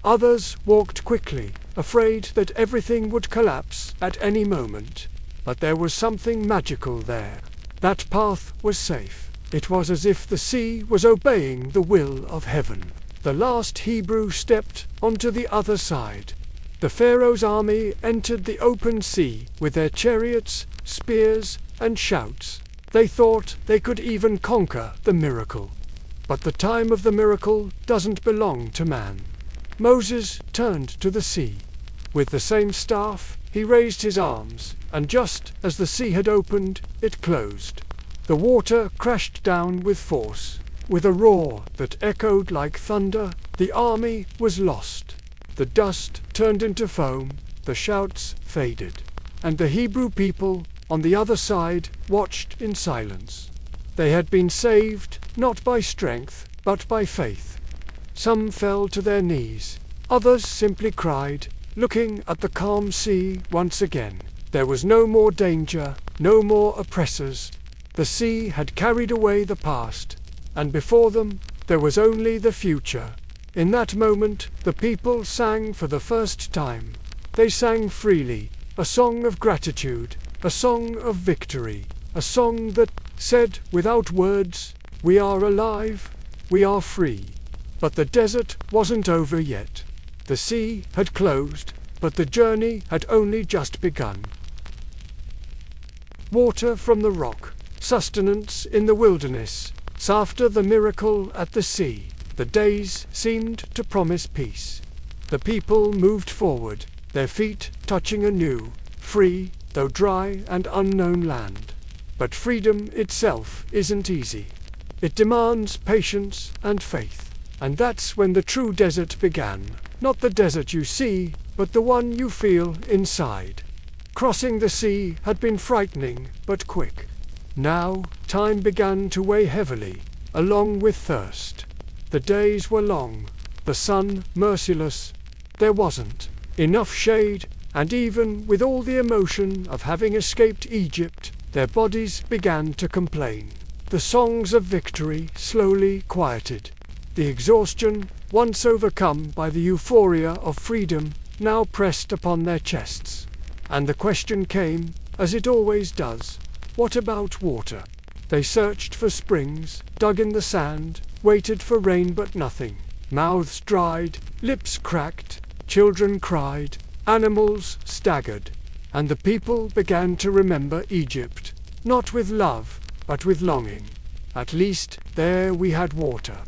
Others walked quickly, afraid that everything would collapse at any moment. But there was something magical there. That path was safe. It was as if the sea was obeying the will of heaven. The last Hebrew stepped onto the other side. The Pharaoh's army entered the open sea with their chariots, spears, and shouts. They thought they could even conquer the miracle. But the time of the miracle doesn't belong to man. Moses turned to the sea. With the same staff, he raised his arms, and just as the sea had opened, it closed. The water crashed down with force. With a roar that echoed like thunder, the army was lost. The dust turned into foam, the shouts faded, and the Hebrew people on the other side watched in silence. They had been saved, not by strength, but by faith. Some fell to their knees. Others simply cried, looking at the calm sea once again. There was no more danger, no more oppressors. The sea had carried away the past, and before them there was only the future. In that moment, the people sang for the first time. They sang freely, a song of gratitude, a song of victory, a song that said without words, We are alive, we are free. But the desert wasn't over yet. The sea had closed, but the journey had only just begun. Water from the rock, sustenance in the wilderness. After the miracle at the sea, the days seemed to promise peace. The people moved forward, their feet touching a new, free, though dry and unknown land. But freedom itself isn't easy. It demands patience and faith. And that's when the true desert began. Not the desert you see, but the one you feel inside. Crossing the sea had been frightening, but quick. Now, time began to weigh heavily, along with thirst. The days were long, the sun merciless. There wasn't enough shade, and even with all the emotion of having escaped Egypt, their bodies began to complain. The songs of victory slowly quieted. The exhaustion, once overcome by the euphoria of freedom, now pressed upon their chests. And the question came, as it always does, what about water? They searched for springs, dug in the sand, waited for rain but nothing. Mouths dried, lips cracked, children cried, animals staggered. And the people began to remember Egypt, not with love, but with longing. At least there we had water.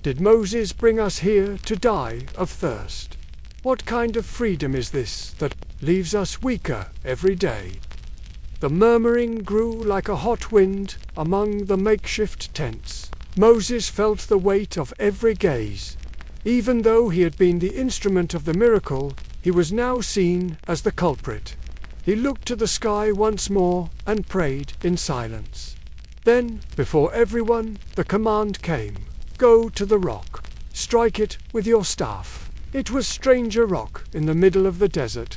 Did Moses bring us here to die of thirst? What kind of freedom is this that leaves us weaker every day? The murmuring grew like a hot wind among the makeshift tents. Moses felt the weight of every gaze. Even though he had been the instrument of the miracle, he was now seen as the culprit. He looked to the sky once more and prayed in silence. Then, before everyone, the command came. Go to the rock. Strike it with your staff. It was stranger rock in the middle of the desert.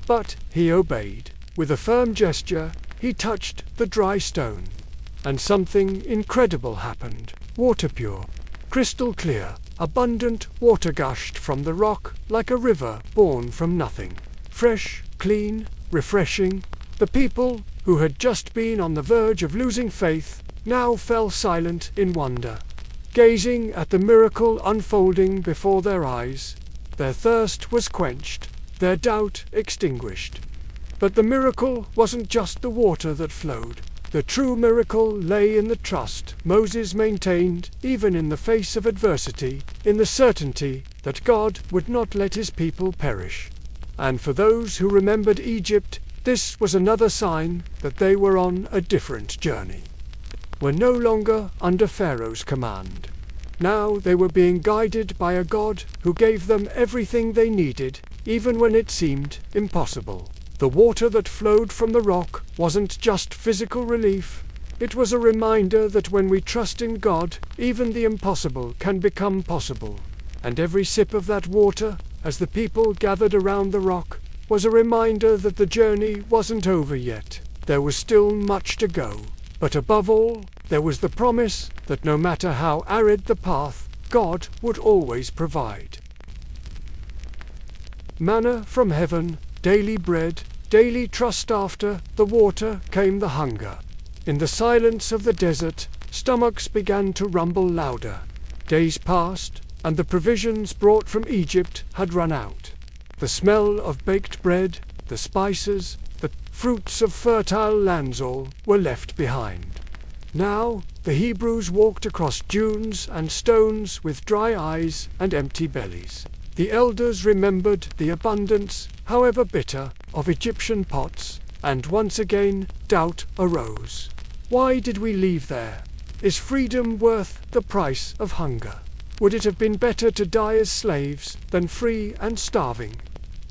But he obeyed. With a firm gesture, he touched the dry stone. And something incredible happened. Water pure, crystal clear, abundant water gushed from the rock like a river born from nothing. Fresh, clean, refreshing. The people, who had just been on the verge of losing faith, now fell silent in wonder. Gazing at the miracle unfolding before their eyes, their thirst was quenched, their doubt extinguished. But the miracle wasn't just the water that flowed. The true miracle lay in the trust Moses maintained, even in the face of adversity, in the certainty that God would not let his people perish. And for those who remembered Egypt, this was another sign that they were on a different journey. Were no longer under Pharaoh's command. Now they were being guided by a God who gave them everything they needed, even when it seemed impossible. The water that flowed from the rock wasn't just physical relief. It was a reminder that when we trust in God, even the impossible can become possible. And every sip of that water, as the people gathered around the rock, was a reminder that the journey wasn't over yet. There was still much to go. But above all, there was the promise that no matter how arid the path, God would always provide. Manna from heaven, daily bread, daily trust. After the water came the hunger. In the silence of the desert, stomachs began to rumble louder. Days passed, and the provisions brought from Egypt had run out. The smell of baked bread, the spices, the fruits of fertile lands all were left behind. Now the Hebrews walked across dunes and stones with dry eyes and empty bellies. The elders remembered the abundance, however bitter, of Egyptian pots, and once again doubt arose. Why did we leave there? Is freedom worth the price of hunger? Would it have been better to die as slaves than free and starving?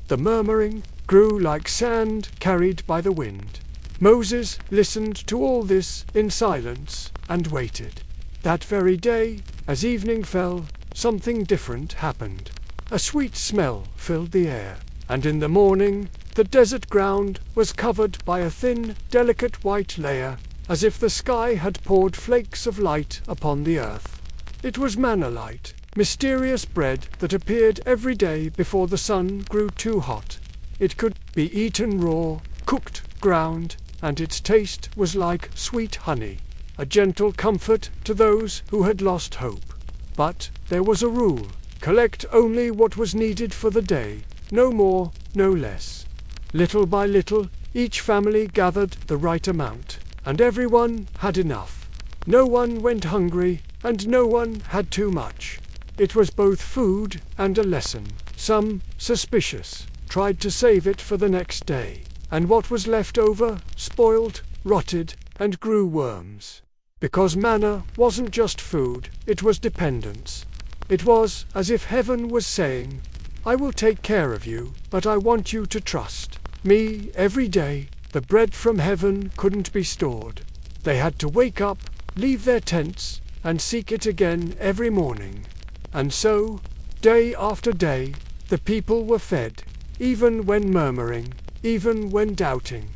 The murmuring grew like sand carried by the wind. Moses listened to all this in silence and waited. That very day, as evening fell, something different happened. A sweet smell filled the air, and in the morning, the desert ground was covered by a thin, delicate white layer, as if the sky had poured flakes of light upon the earth. It was manna light, mysterious bread that appeared every day before the sun grew too hot. It could be eaten raw, cooked, ground, and its taste was like sweet honey. a gentle comfort to those who had lost hope. But there was a rule: collect only what was needed for the day, no more, no less. Little by little, each family gathered the right amount, and everyone had enough. No one went hungry, and no one had too much. It was both food and a lesson. Some, suspicious, tried to save it for the next day, and what was left over spoiled, rotted, and grew worms. Because manna wasn't just food, it was dependence. It was as if heaven was saying, I will take care of you, but I want you to trust me every day. The bread from heaven couldn't be stored. They had to wake up, leave their tents, and seek it again every morning. And so, day after day, the people were fed, even when murmuring, even when doubting.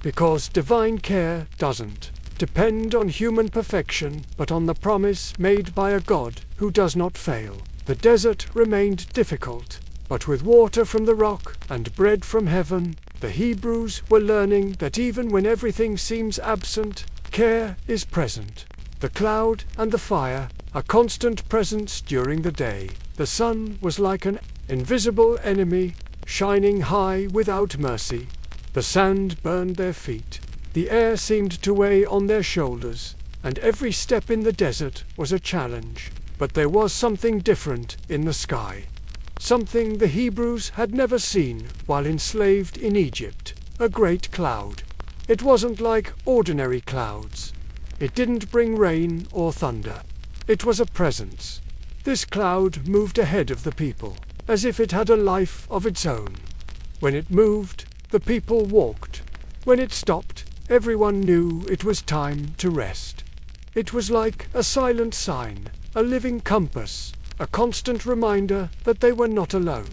Because divine care doesn't depend on human perfection, but on the promise made by a God who does not fail. The desert remained difficult, but with water from the rock and bread from heaven, the Hebrews were learning that even when everything seems absent, care is present. The cloud and the fire, a constant presence during the day. The sun was like an invisible enemy, shining high without mercy. The sand burned their feet. The air seemed to weigh on their shoulders, and every step in the desert was a challenge. But there was something different in the sky. Something the Hebrews had never seen while enslaved in Egypt. A great cloud. It wasn't like ordinary clouds. It didn't bring rain or thunder. It was a presence. This cloud moved ahead of the people, as if it had a life of its own. When it moved, the people walked. When it stopped, everyone knew it was time to rest. It was like a silent sign, a living compass, a constant reminder that they were not alone.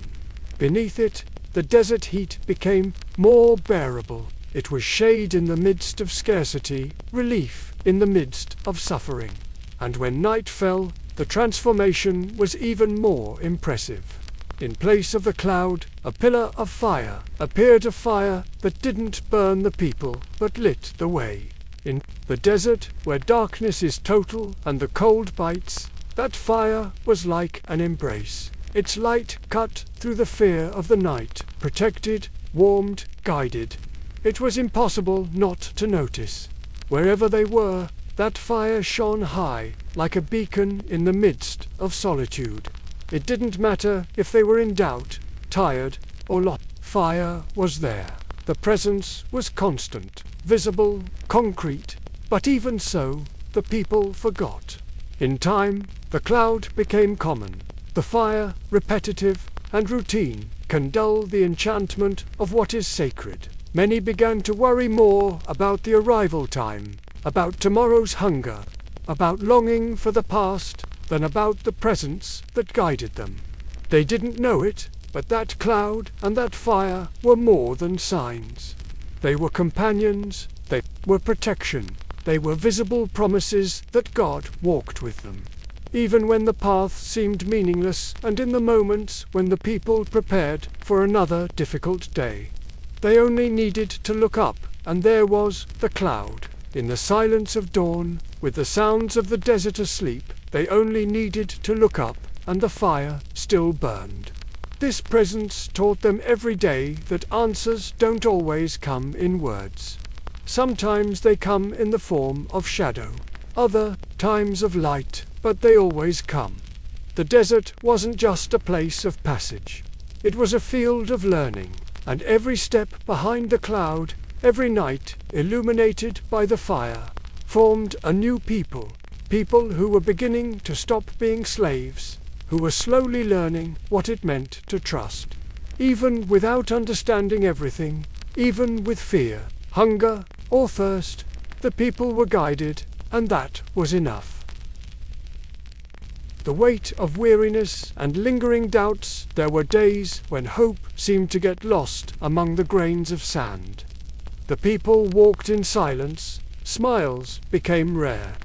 Beneath it, the desert heat became more bearable. It was shade in the midst of scarcity, relief in the midst of suffering. And when night fell, the transformation was even more impressive. In place of the cloud, a pillar of fire appeared, a fire that didn't burn the people, but lit the way. In the desert, where darkness is total and the cold bites, that fire was like an embrace. Its light cut through the fear of the night, protected, warmed, guided. It was impossible not to notice. Wherever they were, that fire shone high, like a beacon in the midst of solitude. It didn't matter if they were in doubt, tired, or lost. Fire was there. The presence was constant, visible, concrete. But even so, the people forgot. In time, the cloud became common. The fire, repetitive and routine, can dull the enchantment of what is sacred. Many began to worry more about the arrival time, about tomorrow's hunger, about longing for the past, than about the presence that guided them. They didn't know it, but that cloud and that fire were more than signs. They were companions, they were protection, they were visible promises that God walked with them. Even when the path seemed meaningless and in the moments when the people prepared for another difficult day. They only needed to look up, and there was the cloud. In the silence of dawn, with the sounds of the desert asleep, they only needed to look up, and the fire still burned. This presence taught them every day that answers don't always come in words. Sometimes they come in the form of shadow, other times of light, but they always come. The desert wasn't just a place of passage. It was a field of learning, and every step behind the cloud, every night illuminated by the fire, formed a new people. People who were beginning to stop being slaves, who were slowly learning what it meant to trust. Even without understanding everything, even with fear, hunger, or thirst, the people were guided, and that was enough. The weight of weariness and lingering doubts, there were days when hope seemed to get lost among the grains of sand. The people walked in silence, smiles became rare.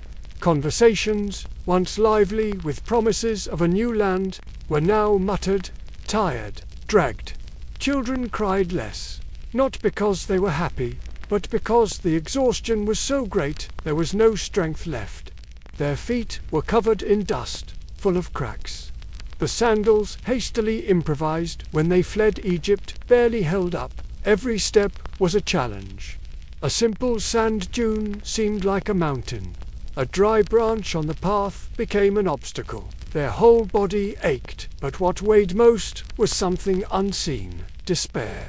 Conversations, once lively with promises of a new land, were now muttered, tired, dragged. Children cried less, not because they were happy, But because the exhaustion was so great, there was no strength left. Their feet were covered in dust, full of cracks. The sandals, hastily improvised when they fled Egypt, barely held up. Every step was a challenge. A simple sand dune seemed like a mountain. A dry branch on the path became an obstacle. Their whole body ached, but what weighed most was something unseen: despair.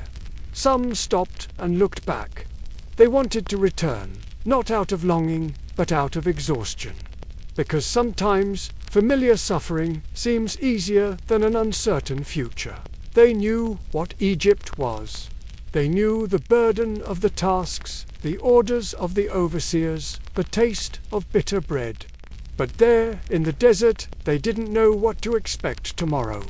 Some stopped and looked back. They wanted to return, not out of longing, but out of exhaustion. Because sometimes familiar suffering seems easier than an uncertain future. They knew what Egypt was. They knew the burden of the tasks, the orders of the overseers, the taste of bitter bread. But there, in the desert, they didn't know what to expect tomorrow.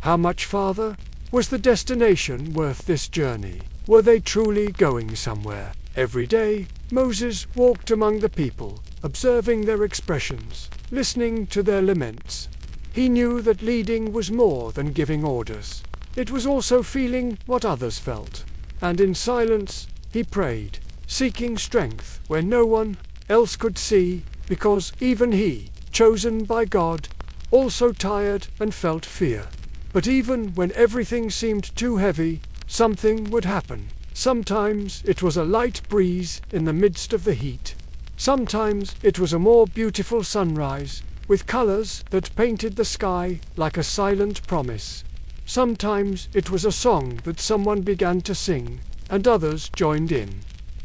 How much farther? Was the destination worth this journey? Were they truly going somewhere? Every day, Moses walked among the people, observing their expressions, listening to their laments. He knew that leading was more than giving orders. It was also feeling what others felt. And in silence, he prayed, seeking strength where no one else could see, because even he, chosen by God, also tired and felt fear. But even when everything seemed too heavy, something would happen. Sometimes it was a light breeze in the midst of the heat. Sometimes it was a more beautiful sunrise, with colors that painted the sky like a silent promise. Sometimes it was a song that someone began to sing, and others joined in.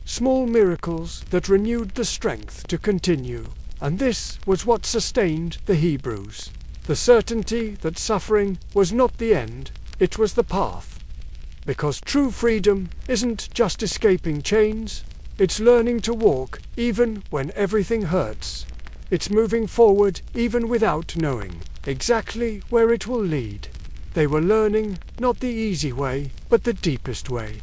Small miracles that renewed the strength to continue. And this was what sustained the Hebrews. The certainty that suffering was not the end, it was the path. Because true freedom isn't just escaping chains, it's learning to walk even when everything hurts. It's moving forward even without knowing exactly where it will lead. They were learning not the easy way, but the deepest way.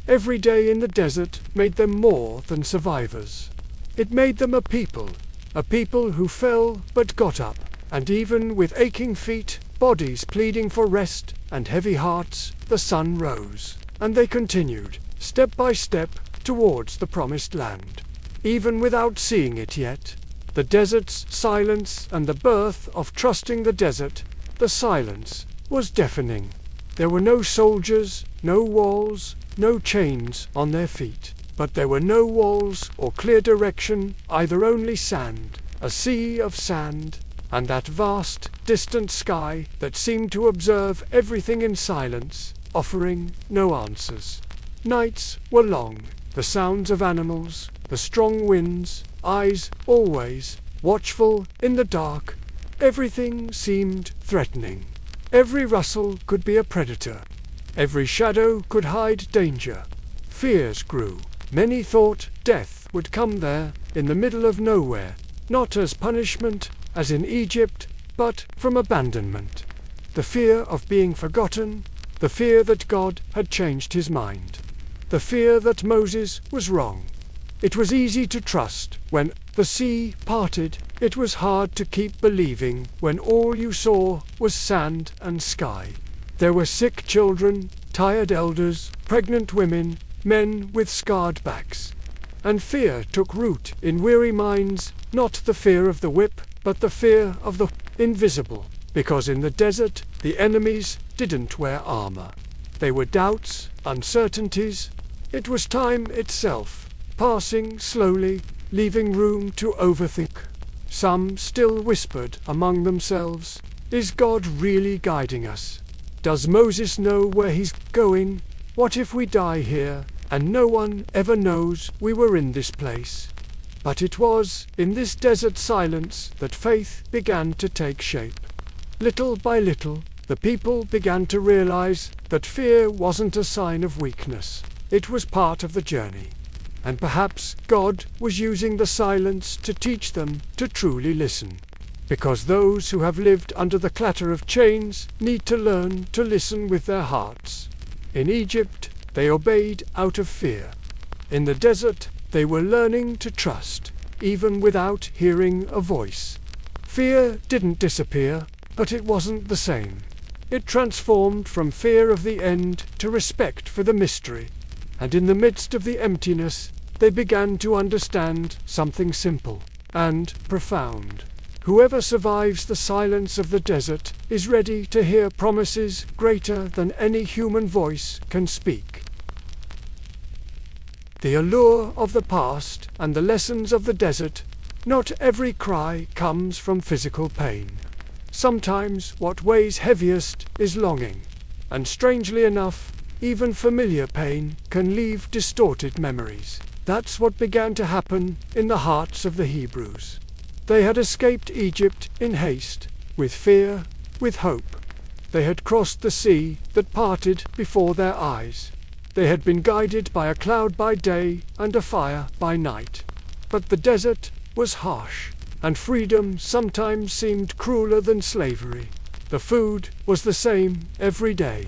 Every day in the desert made them more than survivors. It made them a people who fell but got up, and even with aching feet, bodies pleading for rest, and heavy hearts, the sun rose, and they continued, step by step, towards the promised land. Even without seeing it yet, the desert's silence and the birth of trusting the desert, the silence, was deafening. There were no soldiers, no walls, no chains on their feet. But there were no walls or clear direction, either only sand, a sea of sand, and that vast, distant sky that seemed to observe everything in silence, offering no answers. Nights were long, the sounds of animals, the strong winds, eyes always watchful in the dark. Everything seemed threatening. Every rustle could be a predator. Every shadow could hide danger. Fears grew. Many thought death would come there, in the middle of nowhere, not as punishment, as in Egypt, but from abandonment. The fear of being forgotten, the fear that God had changed his mind, the fear that Moses was wrong. It was easy to trust when the sea parted. It was hard to keep believing when all you saw was sand and sky. There were sick children, tired elders, pregnant women, men with scarred backs. And fear took root in weary minds, not the fear of the whip, but the fear of the invisible. Because in the desert, the enemies didn't wear armor. They were doubts, uncertainties. It was time itself, passing slowly, leaving room to overthink. Some still whispered among themselves, "Is God really guiding us? Does Moses know where he's going? What if we die here, and no one ever knows we were in this place?" But it was in this desert silence that faith began to take shape. Little by little, the people began to realize that fear wasn't a sign of weakness. It was part of the journey. And perhaps God was using the silence to teach them to truly listen. Because those who have lived under the clatter of chains need to learn to listen with their hearts. In Egypt, they obeyed out of fear. In the desert, they were learning to trust, even without hearing a voice. Fear didn't disappear, but it wasn't the same. It transformed from fear of the end to respect for the mystery. And in the midst of the emptiness, they began to understand something simple and profound. Whoever survives the silence of the desert is ready to hear promises greater than any human voice can speak. The allure of the past and the lessons of the desert. Not every cry comes from physical pain. Sometimes what weighs heaviest is longing, and strangely enough, even familiar pain can leave distorted memories. That's what began to happen in the hearts of the Hebrews. They had escaped Egypt in haste, with fear, with hope. They had crossed the sea that parted before their eyes. They had been guided by a cloud by day and a fire by night. But the desert was harsh, and freedom sometimes seemed crueler than slavery. The food was the same every day.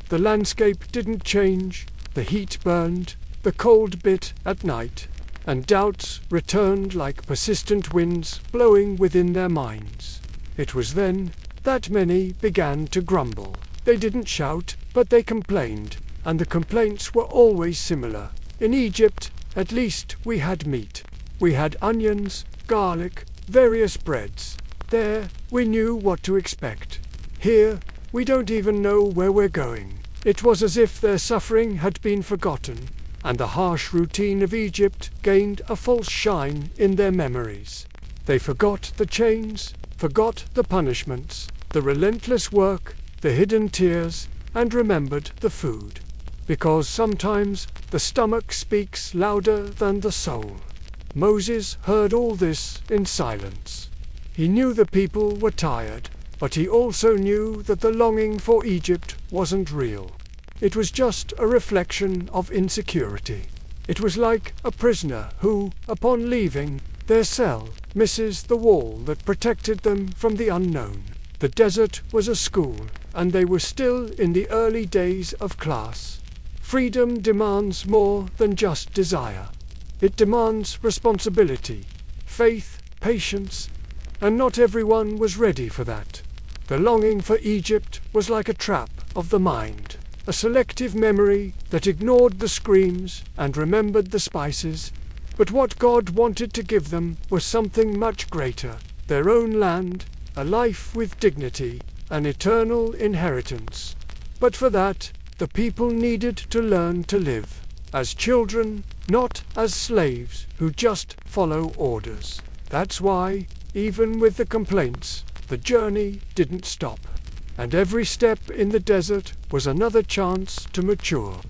The landscape didn't change, the heat burned, the cold bit at night, and doubts returned like persistent winds blowing within their minds. It was then that many began to grumble. They didn't shout, but they complained, and the complaints were always similar. In Egypt, at least we had meat. We had onions, garlic, various breads. There, we knew what to expect. Here, we don't even know where we're going. It was as if their suffering had been forgotten, and the harsh routine of Egypt gained a false shine in their memories. They forgot the chains, forgot the punishments, the relentless work, the hidden tears, and remembered the food. Because sometimes the stomach speaks louder than the soul. Moses heard all this in silence. He knew the people were tired, but he also knew that the longing for Egypt wasn't real. It was just a reflection of insecurity. It was like a prisoner who, upon leaving their cell, misses the wall that protected them from the unknown. The desert was a school, and they were still in the early days of class. Freedom demands more than just desire. It demands responsibility, faith, patience, and not everyone was ready for that. The longing for Egypt was like a trap of the mind, a selective memory that ignored the screams and remembered the spices. But what God wanted to give them was something much greater, their own land, a life with dignity, an eternal inheritance. But for that, the people needed to learn to live as children, not as slaves who just follow orders. That's why, even with the complaints, the journey didn't stop. And every step in the desert was another chance to mature.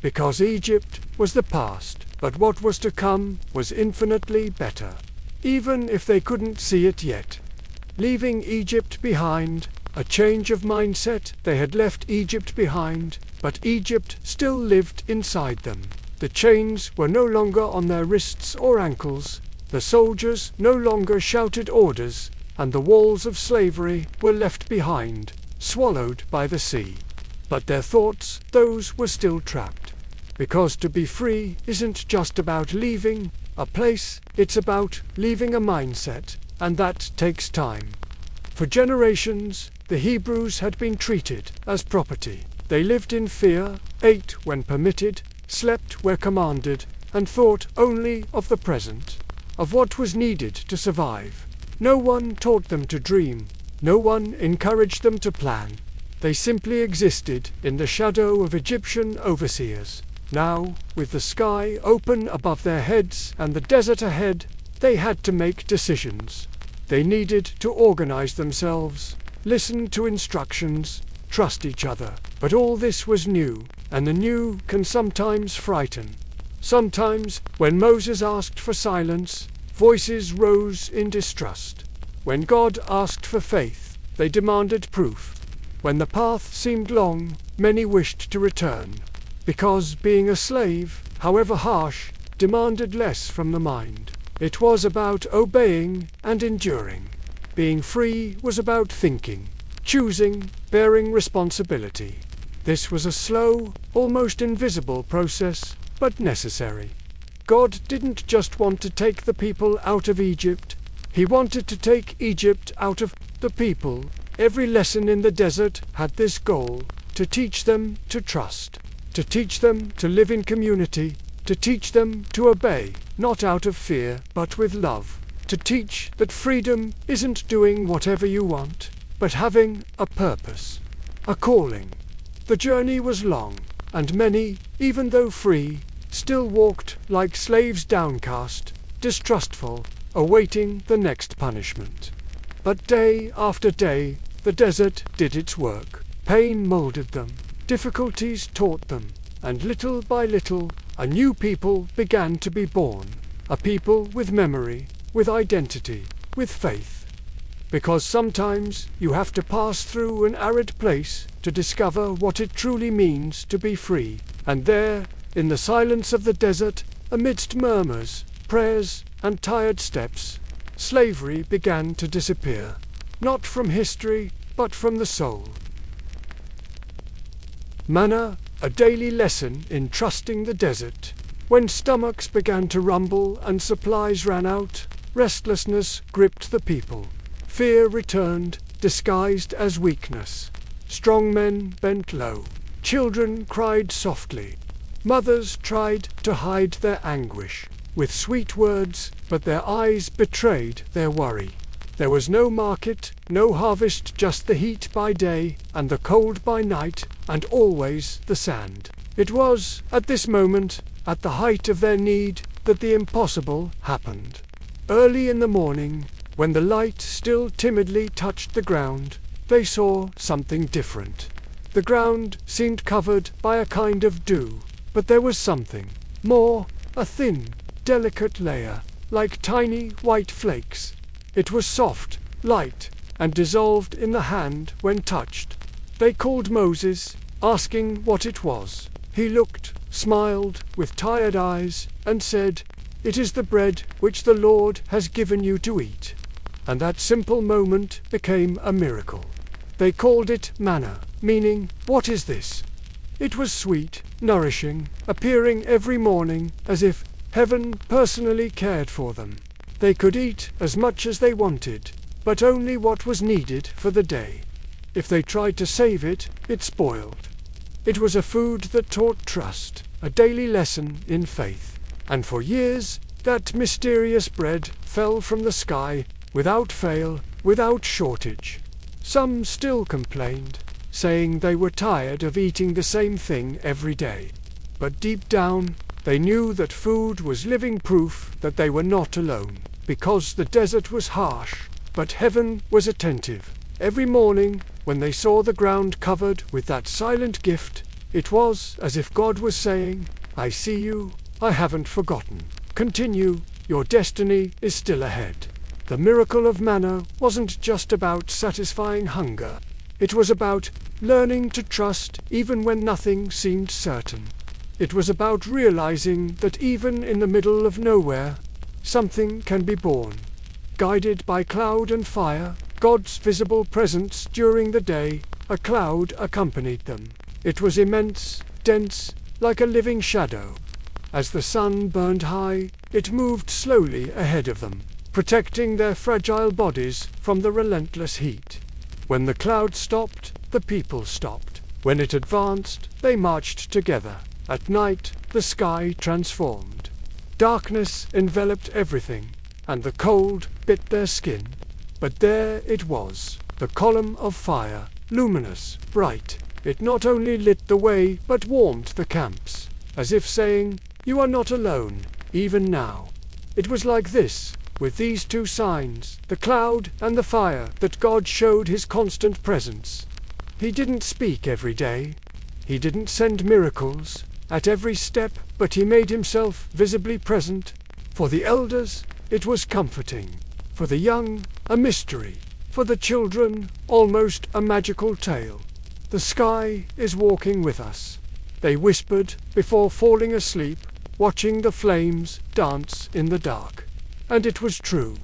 Because Egypt was the past, but what was to come was infinitely better. Even if they couldn't see it yet. Leaving Egypt behind, a change of mindset. They had left Egypt behind, but Egypt still lived inside them. The chains were no longer on their wrists or ankles, the soldiers no longer shouted orders, and the walls of slavery were left behind, swallowed by the sea. But their thoughts, those were still trapped. Because to be free isn't just about leaving a place, it's about leaving a mindset, and that takes time. For generations, the Hebrews had been treated as property. They lived in fear, ate when permitted, slept where commanded, and thought only of the present, of what was needed to survive. No one taught them to dream. No one encouraged them to plan. They simply existed in the shadow of Egyptian overseers. Now, with the sky open above their heads and the desert ahead, they had to make decisions. They needed to organize themselves, listen to instructions, trust each other. But all this was new, and the new can sometimes frighten. Sometimes, when Moses asked for silence, voices rose in distrust. When God asked for faith, they demanded proof. When the path seemed long, many wished to return. Because being a slave, however harsh, demanded less from the mind. It was about obeying and enduring. Being free was about thinking, choosing, bearing responsibility. This was a slow, almost invisible process, but necessary. God didn't just want to take the people out of Egypt. He wanted to take Egypt out of the people. Every lesson in the desert had this goal: to teach them to trust, to teach them to live in community, to teach them to obey, not out of fear, but with love, to teach that freedom isn't doing whatever you want, but having a purpose, a calling. The journey was long, and many, even though free, still walked like slaves, downcast, distrustful, awaiting the next punishment. But day after day, the desert did its work. Pain molded them, difficulties taught them, and little by little, a new people began to be born, a people with memory, with identity, with faith. Because sometimes you have to pass through an arid place to discover what it truly means to be free, and there, in the silence of the desert, amidst murmurs, prayers, and tired steps, slavery began to disappear, not from history, but from the soul. Manna, a daily lesson in trusting the desert. When stomachs began to rumble and supplies ran out, restlessness gripped the people. Fear returned, disguised as weakness. Strong men bent low. Children cried softly. Mothers tried to hide their anguish with sweet words, but their eyes betrayed their worry. There was no market, no harvest, just the heat by day and the cold by night, and always the sand. It was, at this moment, at the height of their need, that the impossible happened. Early in the morning, when the light still timidly touched the ground, they saw something different. The ground seemed covered by a kind of dew, but there was something more, a thin, delicate layer, like tiny white flakes. It was soft, light, and dissolved in the hand when touched. They called Moses, asking what it was. He looked, smiled with tired eyes, and said, "It is the bread which the Lord has given you to eat." And that simple moment became a miracle. They called it manna, meaning, "What is this?" It was sweet, nourishing, appearing every morning as if heaven personally cared for them. They could eat as much as they wanted, but only what was needed for the day. If they tried to save it, it spoiled. It was a food that taught trust, a daily lesson in faith. And for years, that mysterious bread fell from the sky, without fail, without shortage. Some still complained, saying they were tired of eating the same thing every day. But deep down, they knew that food was living proof that they were not alone, because the desert was harsh, but heaven was attentive. Every morning, when they saw the ground covered with that silent gift, it was as if God was saying, "I see you, I haven't forgotten. Continue, your destiny is still ahead." The miracle of manna wasn't just about satisfying hunger. It was about learning to trust even when nothing seemed certain. It was about realizing that even in the middle of nowhere, something can be born. Guided by cloud and fire, God's visible presence during the day, a cloud accompanied them. It was immense, dense, like a living shadow. As the sun burned high, it moved slowly ahead of them, protecting their fragile bodies from the relentless heat. When the cloud stopped, the people stopped. When it advanced, they marched together. At night, the sky transformed. Darkness enveloped everything, and the cold bit their skin. But there it was, the column of fire, luminous, bright. It not only lit the way, but warmed the camps, as if saying, "You are not alone, even now." It was like this, with these two signs, the cloud and the fire, that God showed his constant presence. He didn't speak every day. He didn't send miracles at every step, but he made himself visibly present. For the elders, it was comforting. For the young, a mystery. For the children, almost a magical tale. The sky is walking with us, they whispered before falling asleep, watching the flames dance in the dark. And it was true.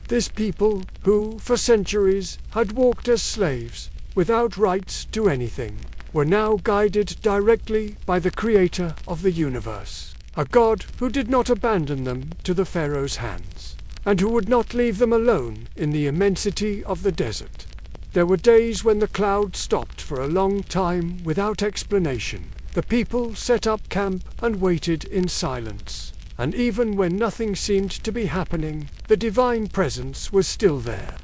This people, who for centuries had walked as slaves, without rights to anything, were now guided directly by the Creator of the universe, a God who did not abandon them to the Pharaoh's hands, and who would not leave them alone in the immensity of the desert. There were days when the cloud stopped for a long time without explanation. The people set up camp and waited in silence. And even when nothing seemed to be happening, the divine presence was still there.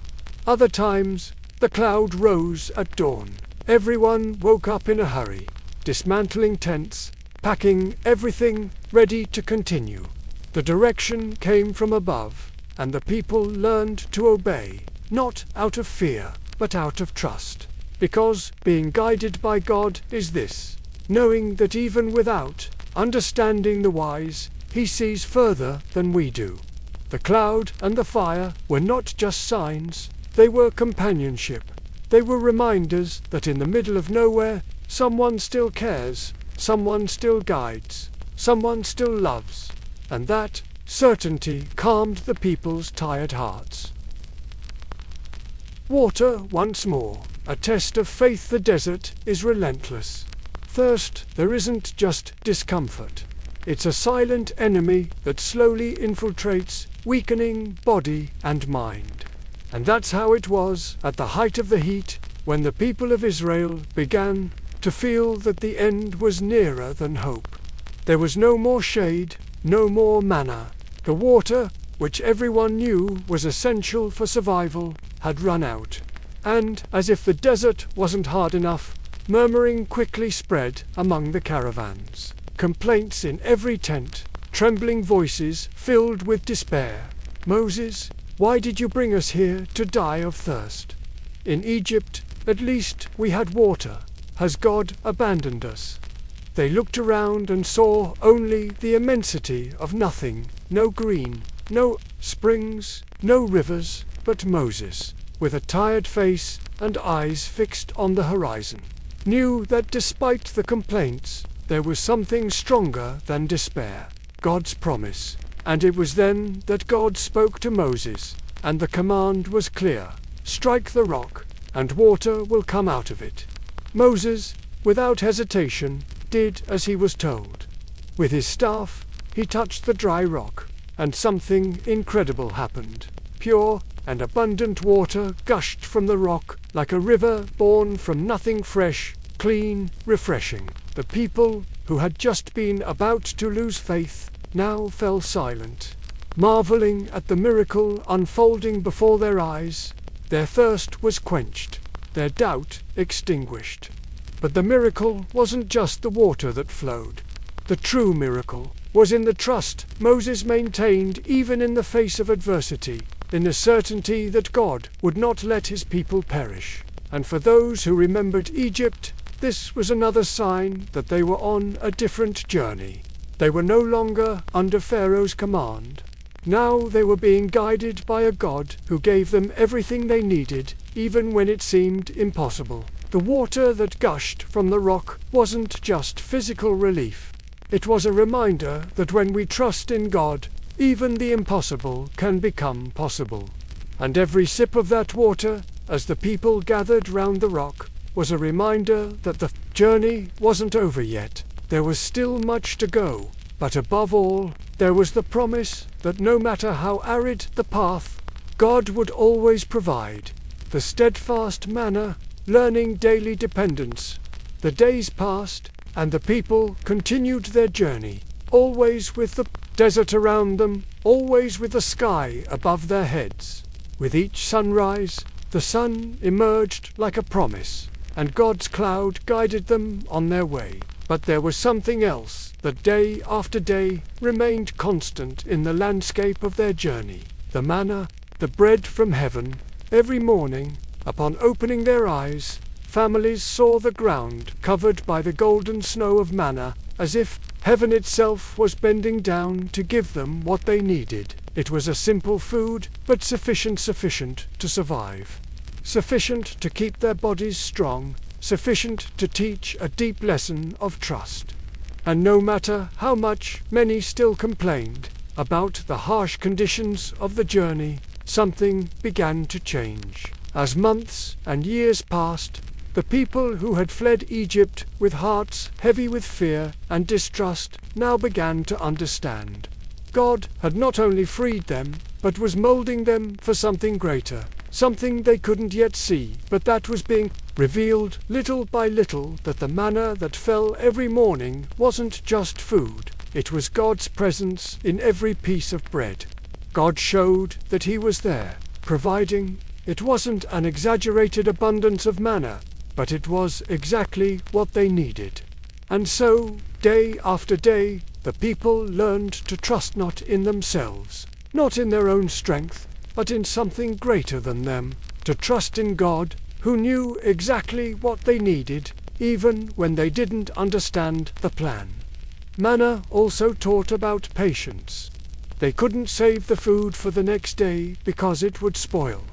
Other times, the cloud rose at dawn. Everyone woke up in a hurry, dismantling tents, packing everything, ready to continue. The direction came from above, and the people learned to obey, not out of fear, but out of trust. Because being guided by God is this, knowing that even without understanding the wise, He sees further than we do. The cloud and the fire were not just signs, they were companionship. They were reminders that in the middle of nowhere, someone still cares, someone still guides, someone still loves. And that certainty calmed the people's tired hearts. Water once more, a test of faith. The desert is relentless. Thirst, there isn't just discomfort. It's a silent enemy that slowly infiltrates, weakening body and mind. And that's how it was at the height of the heat, when the people of Israel began to feel that the end was nearer than hope. There was no more shade, no more manna. The water, which everyone knew was essential for survival, had run out. And, as if the desert wasn't hard enough, murmuring quickly spread among the caravans. Complaints in every tent, trembling voices filled with despair. "Moses, why did you bring us here to die of thirst? In Egypt, at least we had water. Has God abandoned us?" They looked around and saw only the immensity of nothing, no green, no springs, no rivers, but Moses, with a tired face and eyes fixed on the horizon, knew that despite the complaints, there was something stronger than despair, God's promise. And it was then that God spoke to Moses, and the command was clear: strike the rock, and water will come out of it. Moses, without hesitation, did as he was told. With his staff, he touched the dry rock, and something incredible happened. Pure and abundant water gushed from the rock, like a river born from nothing, fresh, clean, refreshing. The people, who had just been about to lose faith, now fell silent, marveling at the miracle unfolding before their eyes. Their thirst was quenched, their doubt extinguished. But the miracle wasn't just the water that flowed. The true miracle was in the trust Moses maintained even in the face of adversity, in the certainty that God would not let his people perish. And for those who remembered Egypt, this was another sign that they were on a different journey. They were no longer under Pharaoh's command. Now they were being guided by a God who gave them everything they needed, even when it seemed impossible. The water that gushed from the rock wasn't just physical relief. It was a reminder that when we trust in God, even the impossible can become possible. And every sip of that water, as the people gathered round the rock, was a reminder that the journey wasn't over yet. There was still much to go, but above all, there was the promise that no matter how arid the path, God would always provide. The steadfast manna, learning daily dependence. The days passed, and the people continued their journey, always with the desert around them, always with the sky above their heads. With each sunrise, the sun emerged like a promise, and God's cloud guided them on their way. But there was something else that day after day remained constant in the landscape of their journey. The manna, the bread from heaven. Every morning, upon opening their eyes, families saw the ground covered by the golden snow of manna, as if heaven itself was bending down to give them what they needed. It was a simple food, but sufficient to survive. Sufficient to keep their bodies strong, sufficient to teach a deep lesson of trust. And no matter how much many still complained about the harsh conditions of the journey, something began to change. As months and years passed, the people who had fled Egypt with hearts heavy with fear and distrust now began to understand. God had not only freed them, but was molding them for something greater, something they couldn't yet see, but that was being revealed little by little, that the manna that fell every morning wasn't just food, it was God's presence in every piece of bread. God showed that He was there, providing. It wasn't an exaggerated abundance of manna, but it was exactly what they needed. And so, day after day, the people learned to trust not in themselves, not in their own strength, but in something greater than them, to trust in God, who knew exactly what they needed, even when they didn't understand the plan. Manna also taught about patience. They couldn't save the food for the next day because it would spoil.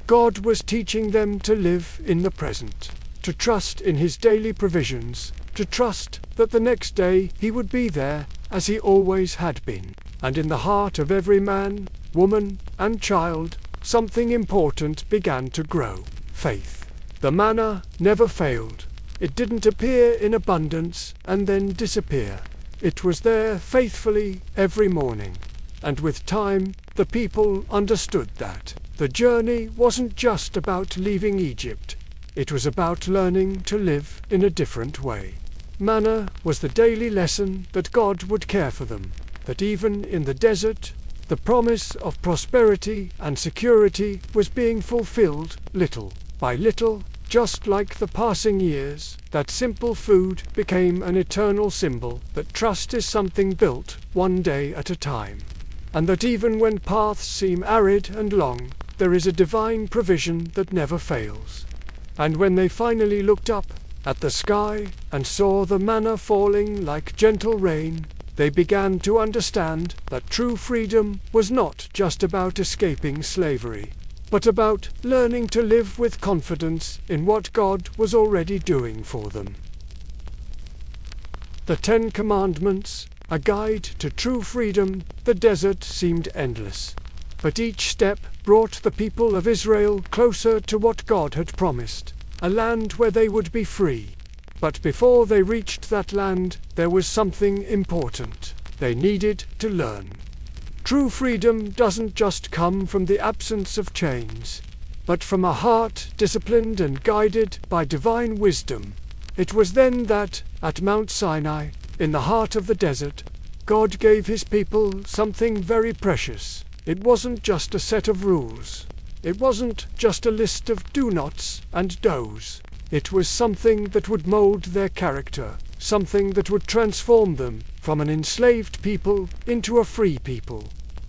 God was teaching them to live in the present, to trust in His daily provisions, to trust that the next day He would be there as He always had been. And in the heart of every man, woman, and child, something important began to grow: faith. The manna never failed. It didn't appear in abundance and then disappear. It was there faithfully every morning. And with time, the people understood that the journey wasn't just about leaving Egypt. It was about learning to live in a different way. Manna was the daily lesson that God would care for them, that even in the desert, the promise of prosperity and security was being fulfilled little by little, just like the passing years. That simple food became an eternal symbol that trust is something built one day at a time, and that even when paths seem arid and long, there is a divine provision that never fails. And when they finally looked up at the sky and saw the manna falling like gentle rain, they began to understand that true freedom was not just about escaping slavery, but about learning to live with confidence in what God was already doing for them. The 10 Commandments, a guide to true freedom. The desert seemed endless, but each step brought the people of Israel closer to what God had promised, a land where they would be free. But before they reached that land, there was something important they needed to learn. True freedom doesn't just come from the absence of chains, but from a heart disciplined and guided by divine wisdom. It was then that, at Mount Sinai, in the heart of the desert, God gave His people something very precious. It wasn't just a set of rules. It wasn't just a list of do-nots and do's. It was something that would mold their character, something that would transform them from an enslaved people into a free people.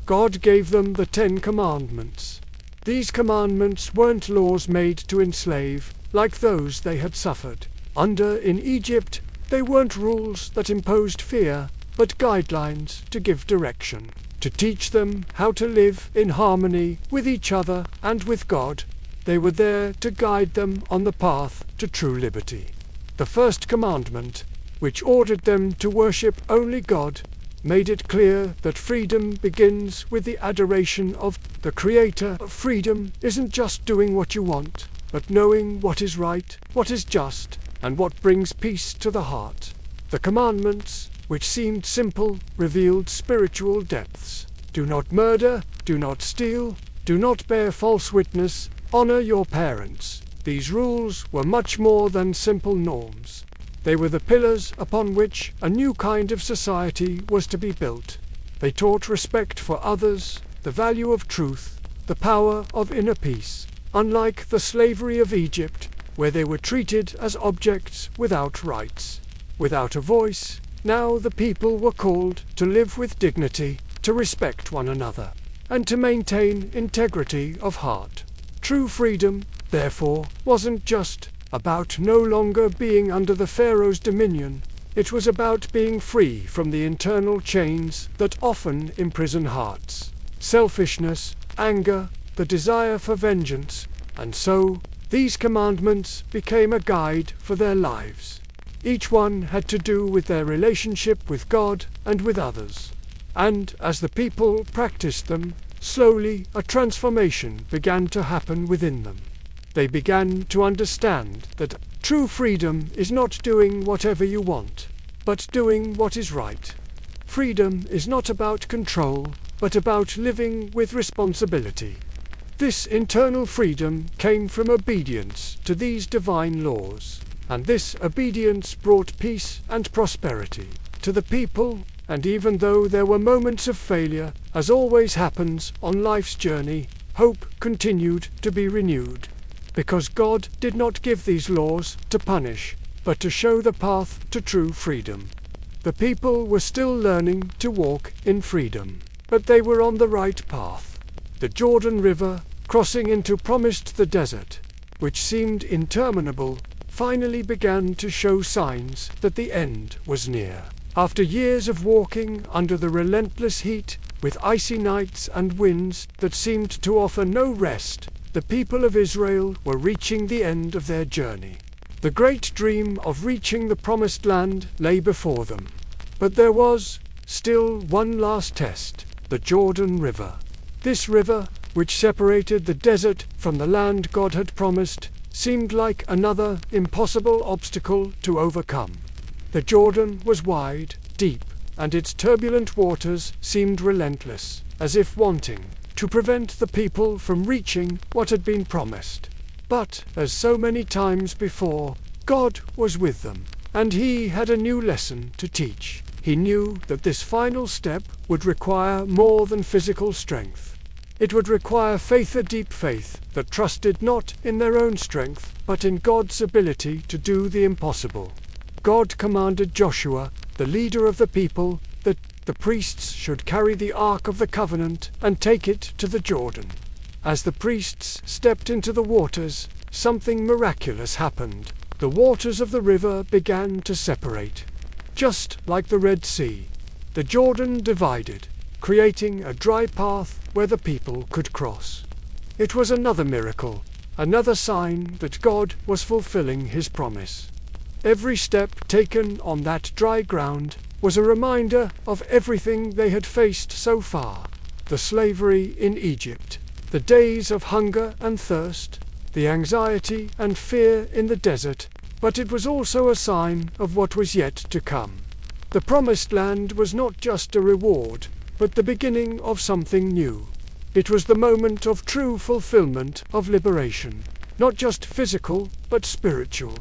God gave them the 10 Commandments. These commandments weren't laws made to enslave, like those they had suffered under in Egypt. They weren't rules that imposed fear, but guidelines to give direction, to teach them how to live in harmony with each other and with God. They were there to guide them on the path to true liberty. The first commandment, which ordered them to worship only God, made it clear that freedom begins with the adoration of the Creator. Freedom isn't just doing what you want, but knowing what is right, what is just, and what brings peace to the heart. The commandments, which seemed simple, revealed spiritual depths. Do not murder, do not steal, do not bear false witness, honor your parents. These rules were much more than simple norms. They were the pillars upon which a new kind of society was to be built. They taught respect for others, the value of truth, the power of inner peace. Unlike the slavery of Egypt, where they were treated as objects without rights, without a voice, now the people were called to live with dignity, to respect one another, and to maintain integrity of heart. True freedom, therefore, wasn't just about no longer being under the Pharaoh's dominion. It was about being free from the internal chains that often imprison hearts: selfishness, anger, the desire for vengeance. And so, these commandments became a guide for their lives. Each one had to do with their relationship with God and with others. And as the people practiced them, slowly a transformation began to happen within them. They began to understand that true freedom is not doing whatever you want, but doing what is right. Freedom is not about control, but about living with responsibility. This internal freedom came from obedience to these divine laws, and this obedience brought peace and prosperity to the people. And even though there were moments of failure, as always happens on life's journey, hope continued to be renewed. Because God did not give these laws to punish, but to show the path to true freedom. The people were still learning to walk in freedom, but they were on the right path. The Jordan River, crossing into promised the desert, which seemed interminable, finally began to show signs that the end was near. After years of walking under the relentless heat, with icy nights and winds that seemed to offer no rest, the people of Israel were reaching the end of their journey. The great dream of reaching the promised land lay before them. But there was still one last test, the Jordan River. This river, which separated the desert from the land God had promised, seemed like another impossible obstacle to overcome. The Jordan was wide, deep, and its turbulent waters seemed relentless, as if wanting to prevent the people from reaching what had been promised. But, as so many times before, God was with them, and He had a new lesson to teach. He knew that this final step would require more than physical strength. It would require faith, a deep faith that trusted not in their own strength, but in God's ability to do the impossible. God commanded Joshua, the leader of the people, that the priests should carry the Ark of the Covenant and take it to the Jordan. As the priests stepped into the waters, something miraculous happened. The waters of the river began to separate. Just like the Red Sea, the Jordan divided, creating a dry path where the people could cross. It was another miracle, another sign that God was fulfilling His promise. Every step taken on that dry ground was a reminder of everything they had faced so far. The slavery in Egypt, the days of hunger and thirst, the anxiety and fear in the desert, but it was also a sign of what was yet to come. The promised land was not just a reward, but the beginning of something new. It was the moment of true fulfillment of liberation, not just physical, but spiritual.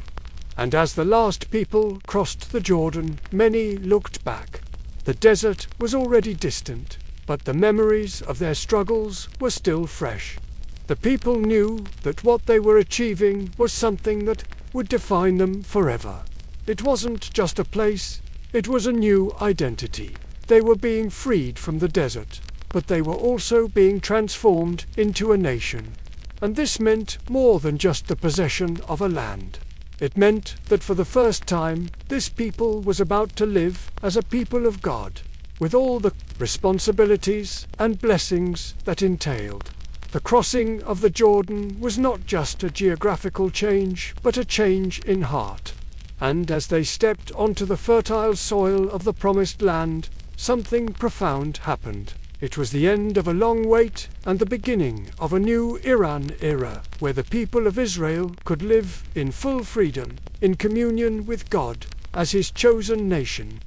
And as the last people crossed the Jordan, many looked back. The desert was already distant, but the memories of their struggles were still fresh. The people knew that what they were achieving was something that would define them forever. It wasn't just a place, it was a new identity. They were being freed from the desert, but they were also being transformed into a nation. And this meant more than just the possession of a land. It meant that for the first time, this people was about to live as a people of God, with all the responsibilities and blessings that entailed. The crossing of the Jordan was not just a geographical change, but a change in heart. And as they stepped onto the fertile soil of the promised land, something profound happened. It was the end of a long wait and the beginning of a new era where the people of Israel could live in full freedom, in communion with God as His chosen nation.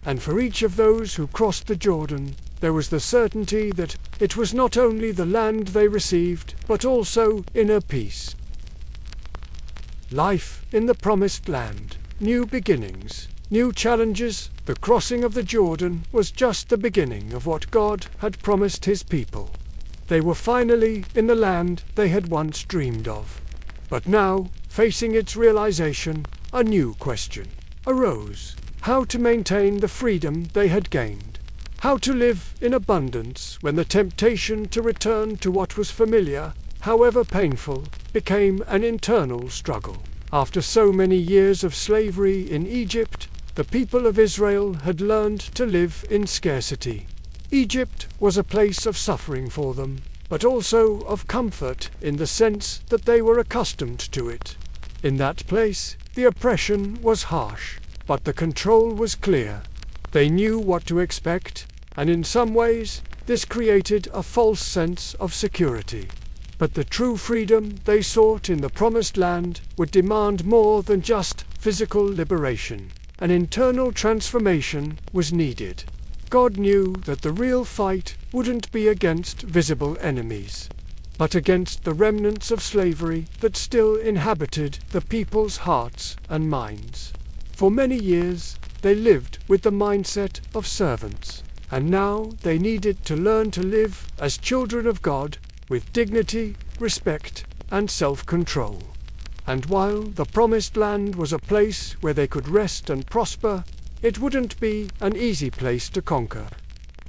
And for each of those who crossed the Jordan, there was the certainty that it was not only the land they received, but also inner peace. Life in the promised land, new beginnings, new challenges. The crossing of the Jordan was just the beginning of what God had promised His people. They were finally in the land they had once dreamed of. But now, facing its realization, a new question arose: how to maintain the freedom they had gained. How to live in abundance when the temptation to return to what was familiar, however painful, became an internal struggle. After so many years of slavery in Egypt, the people of Israel had learned to live in scarcity. Egypt was a place of suffering for them, but also of comfort in the sense that they were accustomed to it. In that place, the oppression was harsh, but the control was clear. They knew what to expect, and in some ways, this created a false sense of security. But the true freedom they sought in the promised land would demand more than just physical liberation. An internal transformation was needed. God knew that the real fight wouldn't be against visible enemies. but against the remnants of slavery that still inhabited the people's hearts and minds. For many years, they lived with the mindset of servants, and now they needed to learn to live as children of God with dignity, respect, and self-control. And while the Promised Land was a place where they could rest and prosper, it wouldn't be an easy place to conquer.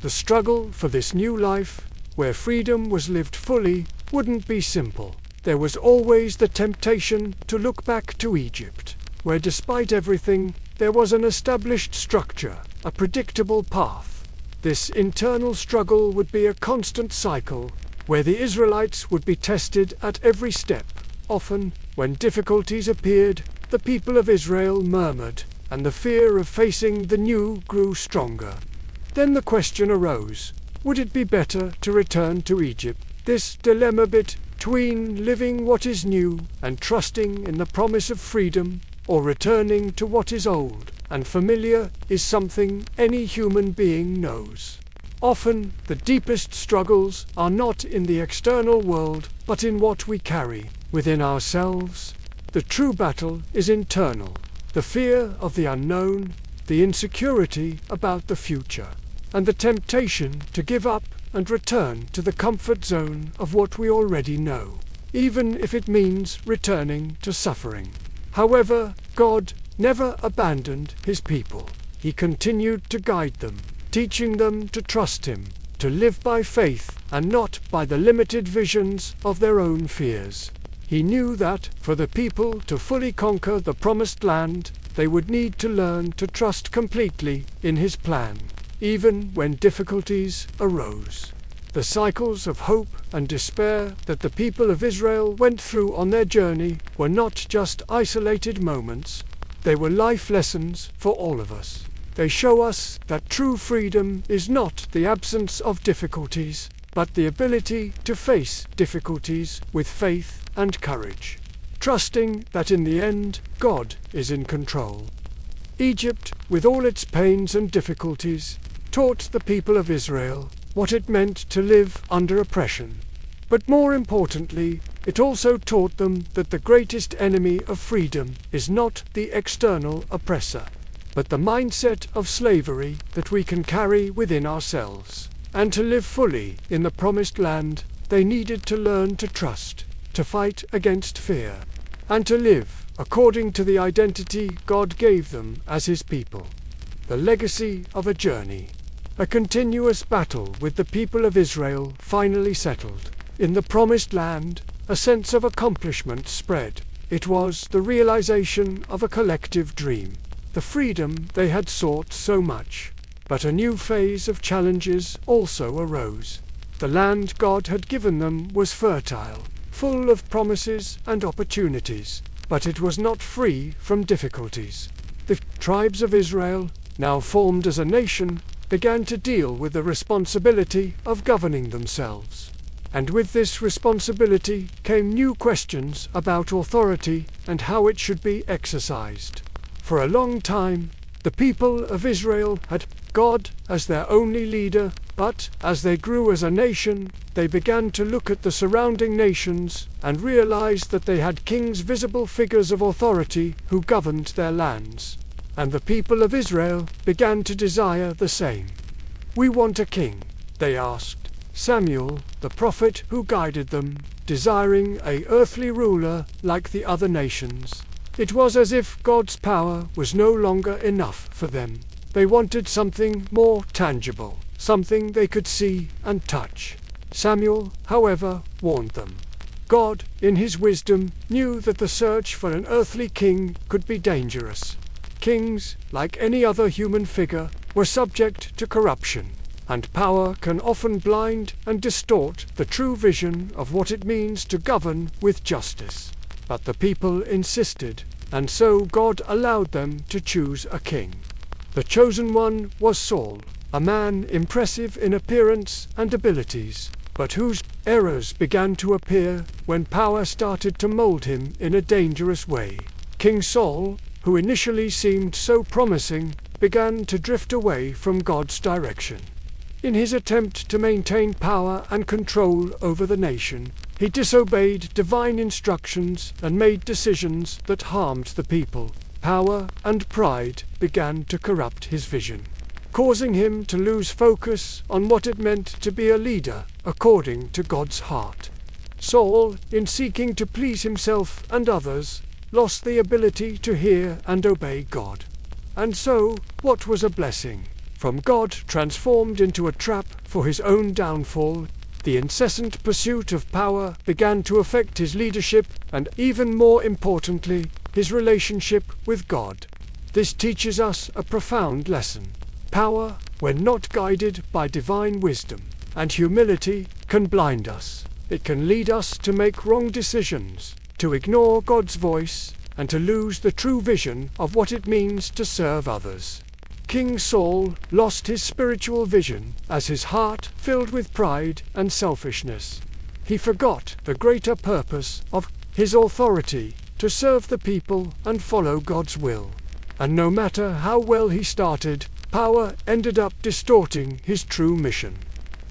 The struggle for this new life, where freedom was lived fully, wouldn't be simple. There was always the temptation to look back to Egypt, where despite everything, there was an established structure, a predictable path. This internal struggle would be a constant cycle, where the Israelites would be tested at every step. Often, when difficulties appeared, the people of Israel murmured, and the fear of facing the new grew stronger. Then the question arose, would it be better to return to Egypt? This dilemma between living what is new and trusting in the promise of freedom, or returning to what is old and familiar, is something any human being knows. Often, the deepest struggles are not in the external world, but in what we carry within ourselves. The true battle is internal, the fear of the unknown, the insecurity about the future, and the temptation to give up and return to the comfort zone of what we already know, even if it means returning to suffering. However, God never abandoned his people. He continued to guide them, teaching them to trust him, to live by faith and not by the limited visions of their own fears. He knew that, for the people to fully conquer the Promised Land, they would need to learn to trust completely in his plan, even when difficulties arose. The cycles of hope and despair that the people of Israel went through on their journey were not just isolated moments, they were life lessons for all of us. They show us that true freedom is not the absence of difficulties, but the ability to face difficulties with faith and courage, trusting that in the end, God is in control. Egypt, with all its pains and difficulties, taught the people of Israel what it meant to live under oppression. But more importantly, it also taught them that the greatest enemy of freedom is not the external oppressor, but the mindset of slavery that we can carry within ourselves. And to live fully in the Promised Land, they needed to learn to trust, to fight against fear, and to live according to the identity God gave them as his people. The legacy of a journey. A continuous battle with the people of Israel finally settled. In the Promised Land, a sense of accomplishment spread. It was the realization of a collective dream, the freedom they had sought so much. But a new phase of challenges also arose. The land God had given them was fertile, full of promises and opportunities, but it was not free from difficulties. The tribes of Israel, now formed as a nation, began to deal with the responsibility of governing themselves. And with this responsibility came new questions about authority and how it should be exercised. For a long time, the people of Israel had God as their only leader, but as they grew as a nation, they began to look at the surrounding nations and realized that they had kings, visible figures of authority, who governed their lands. And the people of Israel began to desire the same. "We want a king," they asked Samuel, the prophet who guided them, desiring an earthly ruler like the other nations. It was as if God's power was no longer enough for them. They wanted something more tangible, something they could see and touch. Samuel, however, warned them. God, in his wisdom, knew that the search for an earthly king could be dangerous. Kings, like any other human figure, were subject to corruption, and power can often blind and distort the true vision of what it means to govern with justice. But the people insisted, and so God allowed them to choose a king. The chosen one was Saul, a man impressive in appearance and abilities, but whose errors began to appear when power started to mold him in a dangerous way. King Saul, who initially seemed so promising, began to drift away from God's direction. In his attempt to maintain power and control over the nation, He disobeyed divine instructions and made decisions that harmed the people. Power and pride began to corrupt his vision, causing him to lose focus on what it meant to be a leader according to God's heart. Saul, in seeking to please himself and others, lost the ability to hear and obey God. And so, what was a blessing from God transformed into a trap for his own downfall. The incessant pursuit of power began to affect his leadership and, even more importantly, his relationship with God. This teaches us a profound lesson. Power, when not guided by divine wisdom and humility, can blind us. It can lead us to make wrong decisions, to ignore God's voice, and to lose the true vision of what it means to serve others. King Saul lost his spiritual vision as his heart filled with pride and selfishness. He forgot the greater purpose of his authority to serve the people and follow God's will. And no matter how well he started, power ended up distorting his true mission.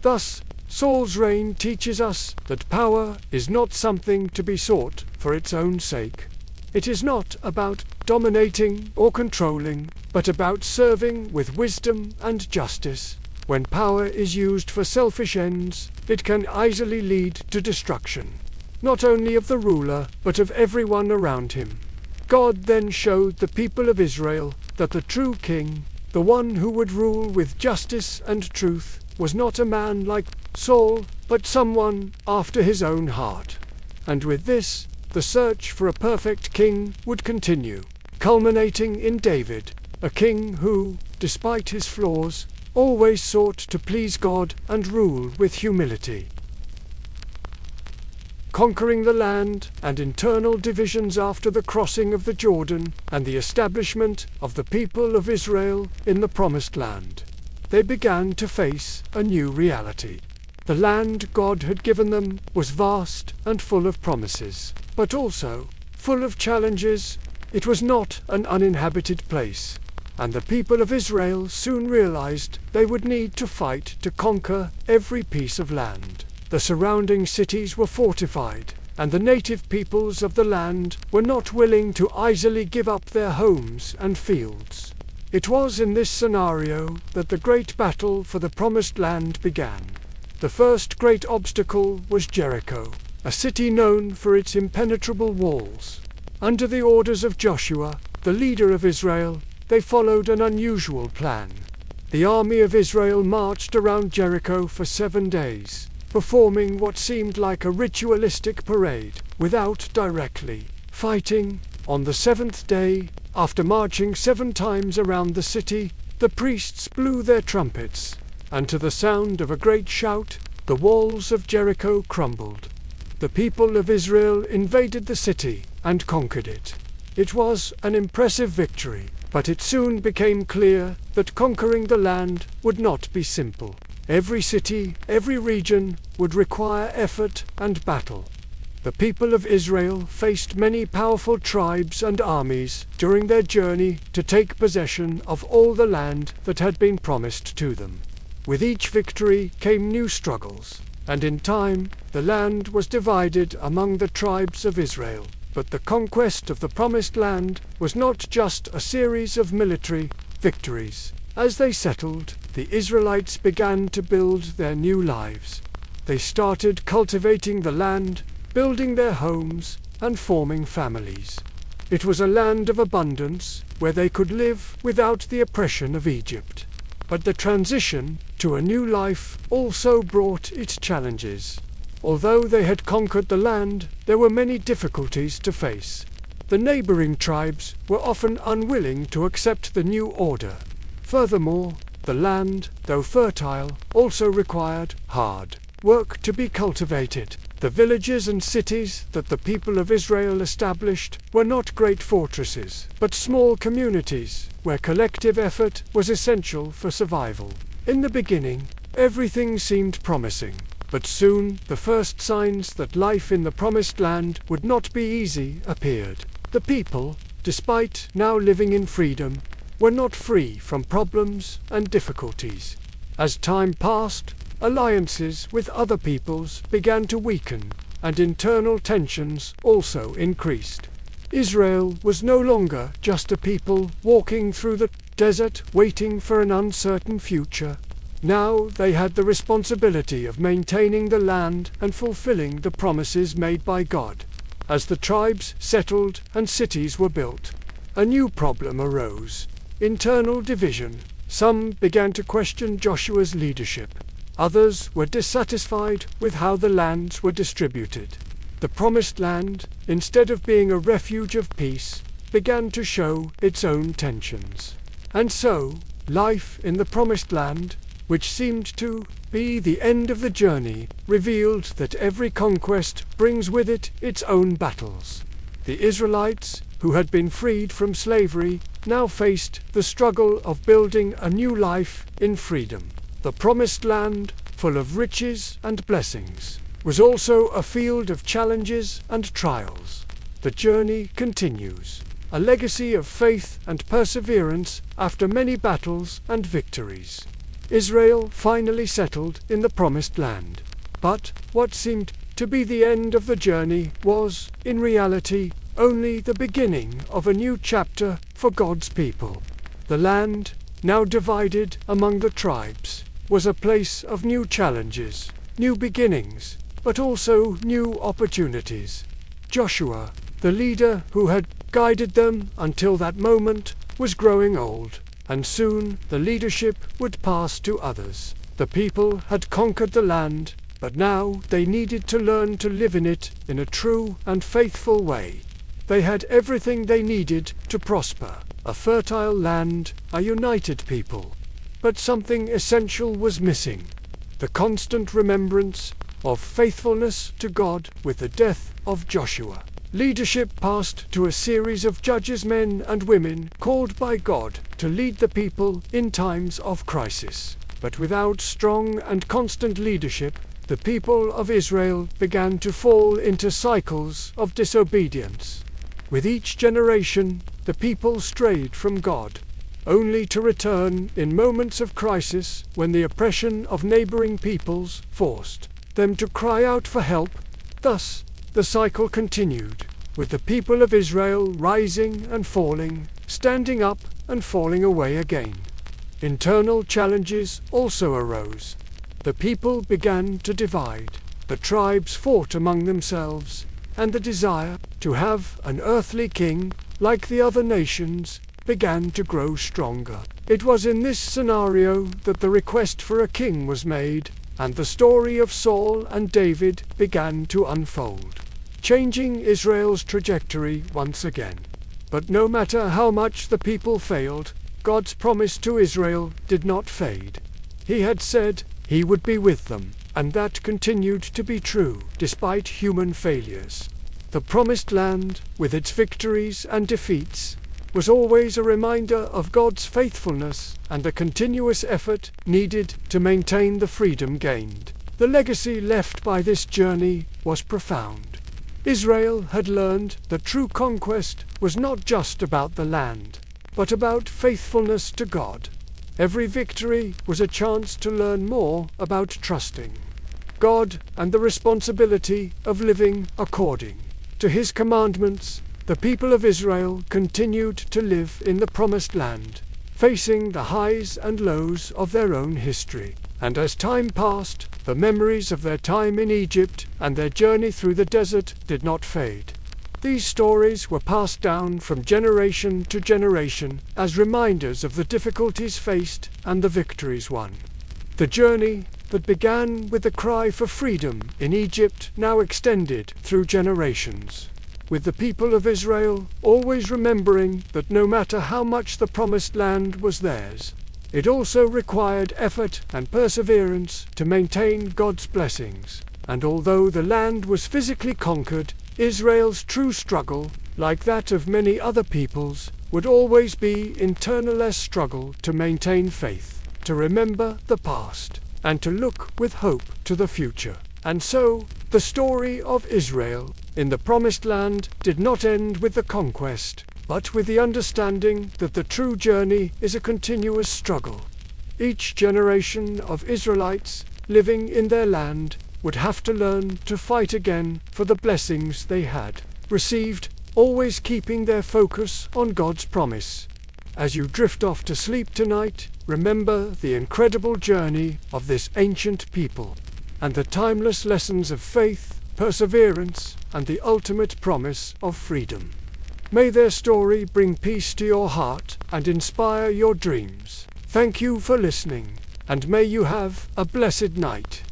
Thus, Saul's reign teaches us that power is not something to be sought for its own sake. It is not about dominating or controlling, but about serving with wisdom and justice. When power is used for selfish ends, it can easily lead to destruction, not only of the ruler, but of everyone around him. God then showed the people of Israel that the true king, the one who would rule with justice and truth, was not a man like Saul, but someone after his own heart. And with this, the search for a perfect king would continue, culminating in David, a king who, despite his flaws, always sought to please God and rule with humility. Conquering the land and internal divisions after the crossing of the Jordan and the establishment of the people of Israel in the Promised Land, they began to face a new reality. The land God had given them was vast and full of promises, but also full of challenges. It was not an uninhabited place, and the people of Israel soon realized they would need to fight to conquer every piece of land. The surrounding cities were fortified, and the native peoples of the land were not willing to easily give up their homes and fields. It was in this scenario that the great battle for the Promised Land began. The first great obstacle was Jericho, a city known for its impenetrable walls. Under the orders of Joshua, the leader of Israel, they followed an unusual plan. The army of Israel marched around Jericho for 7 days, performing what seemed like a ritualistic parade, without directly fighting. On the 7th day, after marching 7 times around the city, the priests blew their trumpets, and to the sound of a great shout, the walls of Jericho crumbled. The people of Israel invaded the city and conquered it. It was an impressive victory, but it soon became clear that conquering the land would not be simple. Every city, every region would require effort and battle. The people of Israel faced many powerful tribes and armies during their journey to take possession of all the land that had been promised to them. With each victory came new struggles, and in time the land was divided among the tribes of Israel. But the conquest of the Promised Land was not just a series of military victories. As they settled, the Israelites began to build their new lives. They started cultivating the land, building their homes, and forming families. It was a land of abundance, where they could live without the oppression of Egypt. But the transition to a new life also brought its challenges. Although they had conquered the land, there were many difficulties to face. The neighboring tribes were often unwilling to accept the new order. Furthermore, the land, though fertile, also required hard work to be cultivated. The villages and cities that the people of Israel established were not great fortresses, but small communities where collective effort was essential for survival. In the beginning, everything seemed promising, but soon the first signs that life in the Promised Land would not be easy appeared. The people, despite now living in freedom, were not free from problems and difficulties. As time passed, alliances with other peoples began to weaken, and internal tensions also increased. Israel was no longer just a people walking through the desert waiting for an uncertain future. Now they had the responsibility of maintaining the land and fulfilling the promises made by God. As the tribes settled and cities were built, a new problem arose: internal division. Some began to question Joshua's leadership. Others were dissatisfied with how the lands were distributed. The Promised Land, instead of being a refuge of peace, began to show its own tensions. And so, life in the Promised Land, which seemed to be the end of the journey, revealed that every conquest brings with it its own battles. The Israelites, who had been freed from slavery, now faced the struggle of building a new life in freedom. The Promised Land, full of riches and blessings, was also a field of challenges and trials. The journey continues, a legacy of faith and perseverance after many battles and victories. Israel finally settled in the Promised Land. But what seemed to be the end of the journey was, in reality, only the beginning of a new chapter for God's people. The land, now divided among the tribes, was a place of new challenges, new beginnings, but also new opportunities. Joshua, the leader who had guided them until that moment, was growing old, and soon the leadership would pass to others. The people had conquered the land, but now they needed to learn to live in it in a true and faithful way. They had everything they needed to prosper: a fertile land, a united people. But something essential was missing: the constant remembrance of faithfulness to God. With the death of Joshua, leadership passed to a series of judges, men and women called by God to lead the people in times of crisis. But without strong and constant leadership, the people of Israel began to fall into cycles of disobedience. With each generation, the people strayed from God, only to return in moments of crisis when the oppression of neighboring peoples forced them to cry out for help. Thus, the cycle continued, with the people of Israel rising and falling, standing up and falling away again. Internal challenges also arose. The people began to divide. The tribes fought among themselves, and the desire to have an earthly king, like the other nations, began to grow stronger. It was in this scenario that the request for a king was made, and the story of Saul and David began to unfold, changing Israel's trajectory once again. But no matter how much the people failed, God's promise to Israel did not fade. He had said He would be with them, and that continued to be true despite human failures. The Promised Land, with its victories and defeats, was always a reminder of God's faithfulness and the continuous effort needed to maintain the freedom gained. The legacy left by this journey was profound. Israel had learned that true conquest was not just about the land, but about faithfulness to God. Every victory was a chance to learn more about trusting God and the responsibility of living according to His commandments. The people of Israel continued to live in the Promised Land, facing the highs and lows of their own history. And as time passed, the memories of their time in Egypt and their journey through the desert did not fade. These stories were passed down from generation to generation as reminders of the difficulties faced and the victories won. The journey that began with the cry for freedom in Egypt now extended through generations, with the people of Israel always remembering that no matter how much the Promised Land was theirs, it also required effort and perseverance to maintain God's blessings. And although the land was physically conquered, Israel's true struggle, like that of many other peoples, would always be internal struggle to maintain faith, to remember the past, and to look with hope to the future. And so, the story of Israel in the Promised Land did not end with the conquest, but with the understanding that the true journey is a continuous struggle. Each generation of Israelites living in their land would have to learn to fight again for the blessings they had received, always keeping their focus on God's promise. As you drift off to sleep tonight, remember the incredible journey of this ancient people and the timeless lessons of faith, perseverance, and the ultimate promise of freedom. May their story bring peace to your heart and inspire your dreams. Thank you for listening, and may you have a blessed night.